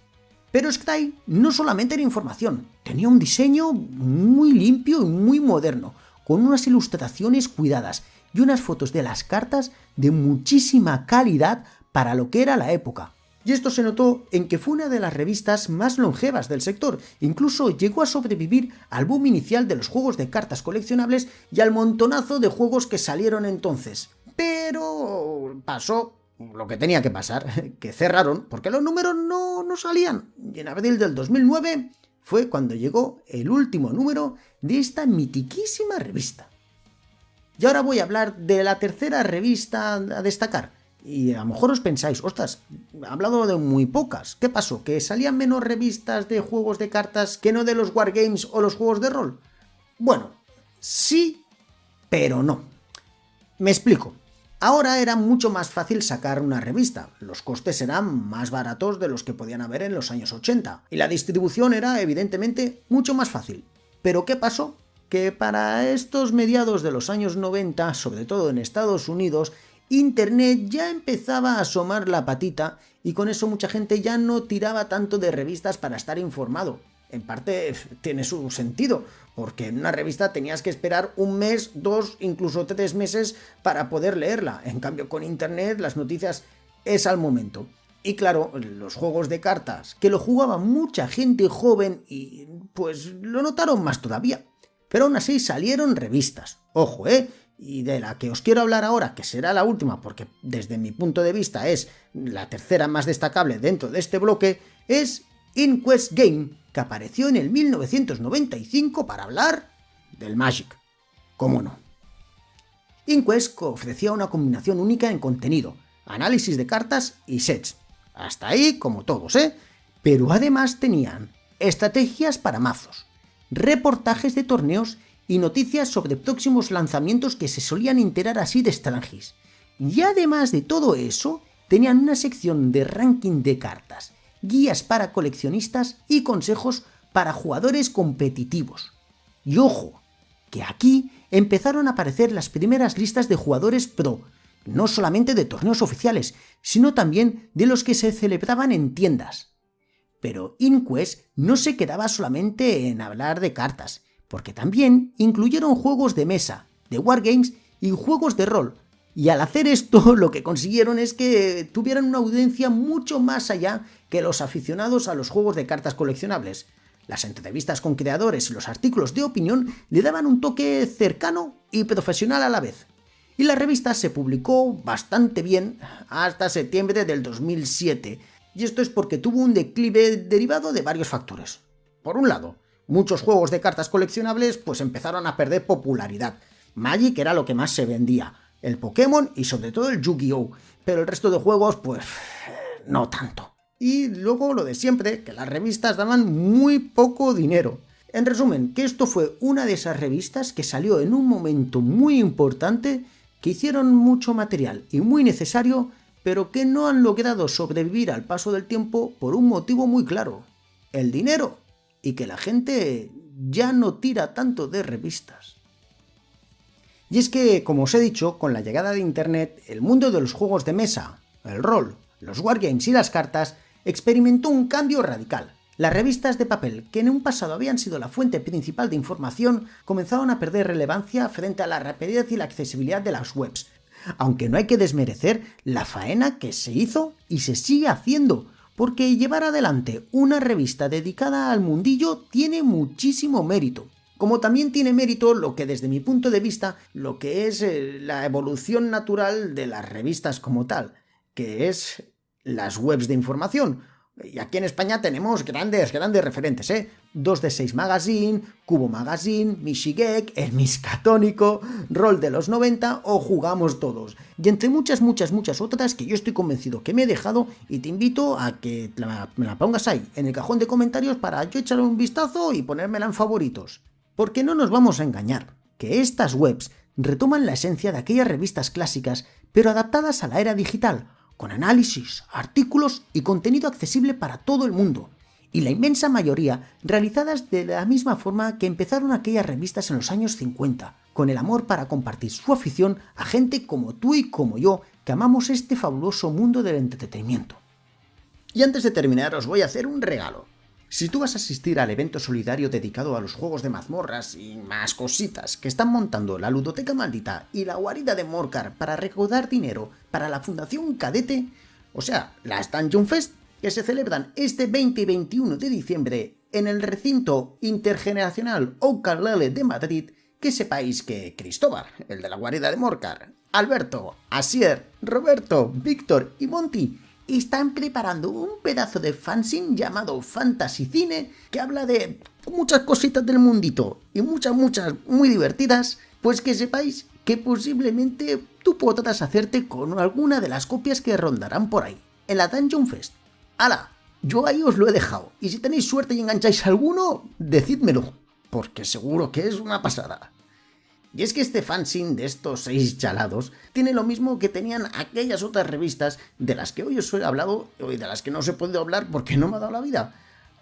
Pero Scry no solamente era información, tenía un diseño muy limpio y muy moderno, con unas ilustraciones cuidadas y unas fotos de las cartas de muchísima calidad para lo que era la época. Y esto se notó en que fue una de las revistas más longevas del sector, incluso llegó a sobrevivir al boom inicial de los juegos de cartas coleccionables y al montonazo de juegos que salieron entonces. Pero pasó lo que tenía que pasar, que cerraron porque los números no salían. Y en abril del 2009 fue cuando llegó el último número de esta mitiquísima revista. Y ahora voy a hablar de la tercera revista a destacar. Y a lo mejor os pensáis, ostras, he hablado de muy pocas. ¿Qué pasó? ¿Que salían menos revistas de juegos de cartas que no de los wargames o los juegos de rol? Bueno, sí, pero no. Me explico. Ahora era mucho más fácil sacar una revista, los costes eran más baratos de los que podían haber en los años 80, y la distribución era evidentemente mucho más fácil. ¿Pero qué pasó? Que para estos mediados de los años 90, sobre todo en Estados Unidos, Internet ya empezaba a asomar la patita y con eso mucha gente ya no tiraba tanto de revistas para estar informado. En parte tiene su sentido, porque en una revista tenías que esperar un mes, 2, incluso 3 meses para poder leerla. En cambio, con Internet las noticias es al momento. Y claro, los juegos de cartas, que lo jugaba mucha gente joven y pues lo notaron más todavía. Pero aún así salieron revistas. Ojo, y de la que os quiero hablar ahora, que será la última, porque desde mi punto de vista es la tercera más destacable dentro de este bloque, es Inquest Game, que apareció en el 1995 para hablar del Magic. ¿Cómo no? Inquest ofrecía una combinación única en contenido, análisis de cartas y sets. Hasta ahí como todos, Pero además tenían estrategias para mazos, reportajes de torneos y noticias sobre próximos lanzamientos que se solían enterar así de extranjis. Y además de todo eso, tenían una sección de ranking de cartas, guías para coleccionistas y consejos para jugadores competitivos. Y ojo, que aquí empezaron a aparecer las primeras listas de jugadores pro, no solamente de torneos oficiales, sino también de los que se celebraban en tiendas. Pero Inquest no se quedaba solamente en hablar de cartas, porque también incluyeron juegos de mesa, de wargames y juegos de rol. Y al hacer esto lo que consiguieron es que tuvieran una audiencia mucho más allá que los aficionados a los juegos de cartas coleccionables. Las entrevistas con creadores y los artículos de opinión le daban un toque cercano y profesional a la vez. Y la revista se publicó bastante bien hasta septiembre del 2007, y esto es porque tuvo un declive derivado de varios factores. Por un lado, muchos juegos de cartas coleccionables pues empezaron a perder popularidad. Magic era lo que más se vendía, el Pokémon y sobre todo el Yu-Gi-Oh! Pero el resto de juegos pues no tanto. Y luego lo de siempre, que las revistas daban muy poco dinero. En resumen, que esto fue una de esas revistas que salió en un momento muy importante, que hicieron mucho material y muy necesario, pero que no han logrado sobrevivir al paso del tiempo por un motivo muy claro: el dinero, y que la gente ya no tira tanto de revistas. Y es que, como os he dicho, con la llegada de Internet, el mundo de los juegos de mesa, el rol, los wargames y las cartas experimentó un cambio radical. Las revistas de papel, que en un pasado habían sido la fuente principal de información, comenzaron a perder relevancia frente a la rapidez y la accesibilidad de las webs, aunque no hay que desmerecer la faena que se hizo y se sigue haciendo, porque llevar adelante una revista dedicada al mundillo tiene muchísimo mérito. Como también tiene mérito lo que desde mi punto de vista, lo que es la evolución natural de las revistas como tal, que es las webs de información. Y aquí en España tenemos grandes referentes, 2D6 Magazine, Cubo Magazine, Mishigek, el Miskatonico, Rol de los 90 o Jugamos Todos. Y entre muchas otras que yo estoy convencido que me he dejado, y te invito a que me la pongas ahí, en el cajón de comentarios, para yo echarle un vistazo y ponérmela en favoritos. Porque no nos vamos a engañar, que estas webs retoman la esencia de aquellas revistas clásicas, pero adaptadas a la era digital, con análisis, artículos y contenido accesible para todo el mundo, y la inmensa mayoría realizadas de la misma forma que empezaron aquellas revistas en los años 50, con el amor para compartir su afición a gente como tú y como yo, que amamos este fabuloso mundo del entretenimiento. Y antes de terminar os voy a hacer un regalo. Si tú vas a asistir al evento solidario dedicado a los juegos de mazmorras y más cositas que están montando la Ludoteca Maldita y la Guarida de Morcar para recaudar dinero para la Fundación Cadete, o sea, las Dungeon Fest, que se celebran este 20 y 21 de diciembre en el recinto intergeneracional Ukulele de Madrid, que sepáis que Cristóbal, el de la guarida de Morcar, Alberto, Asier, Roberto, Víctor y Monty están preparando un pedazo de fanzine llamado Fantasy Cine que habla de muchas cositas del mundito y muchas muy divertidas, pues que sepáis que posiblemente tú podrás hacerte con alguna de las copias que rondarán por ahí, en la Dungeon Fest. ¡Hala! Yo ahí os lo he dejado, y si tenéis suerte y engancháis alguno, decídmelo, porque seguro que es una pasada. Y es que este fanzine de estos 6 chalados tiene lo mismo que tenían aquellas otras revistas de las que hoy os he hablado y de las que no os he podido hablar porque no me ha dado la vida.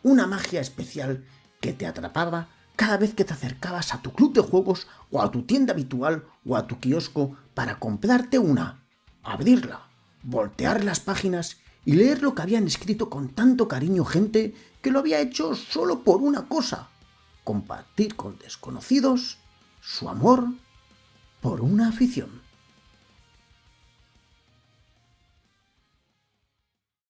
Una magia especial que te atrapaba cada vez que te acercabas a tu club de juegos o a tu tienda habitual o a tu kiosco para comprarte una, abrirla, voltear las páginas y leer lo que habían escrito con tanto cariño gente que lo había hecho solo por una cosa: compartir con desconocidos su amor por una afición.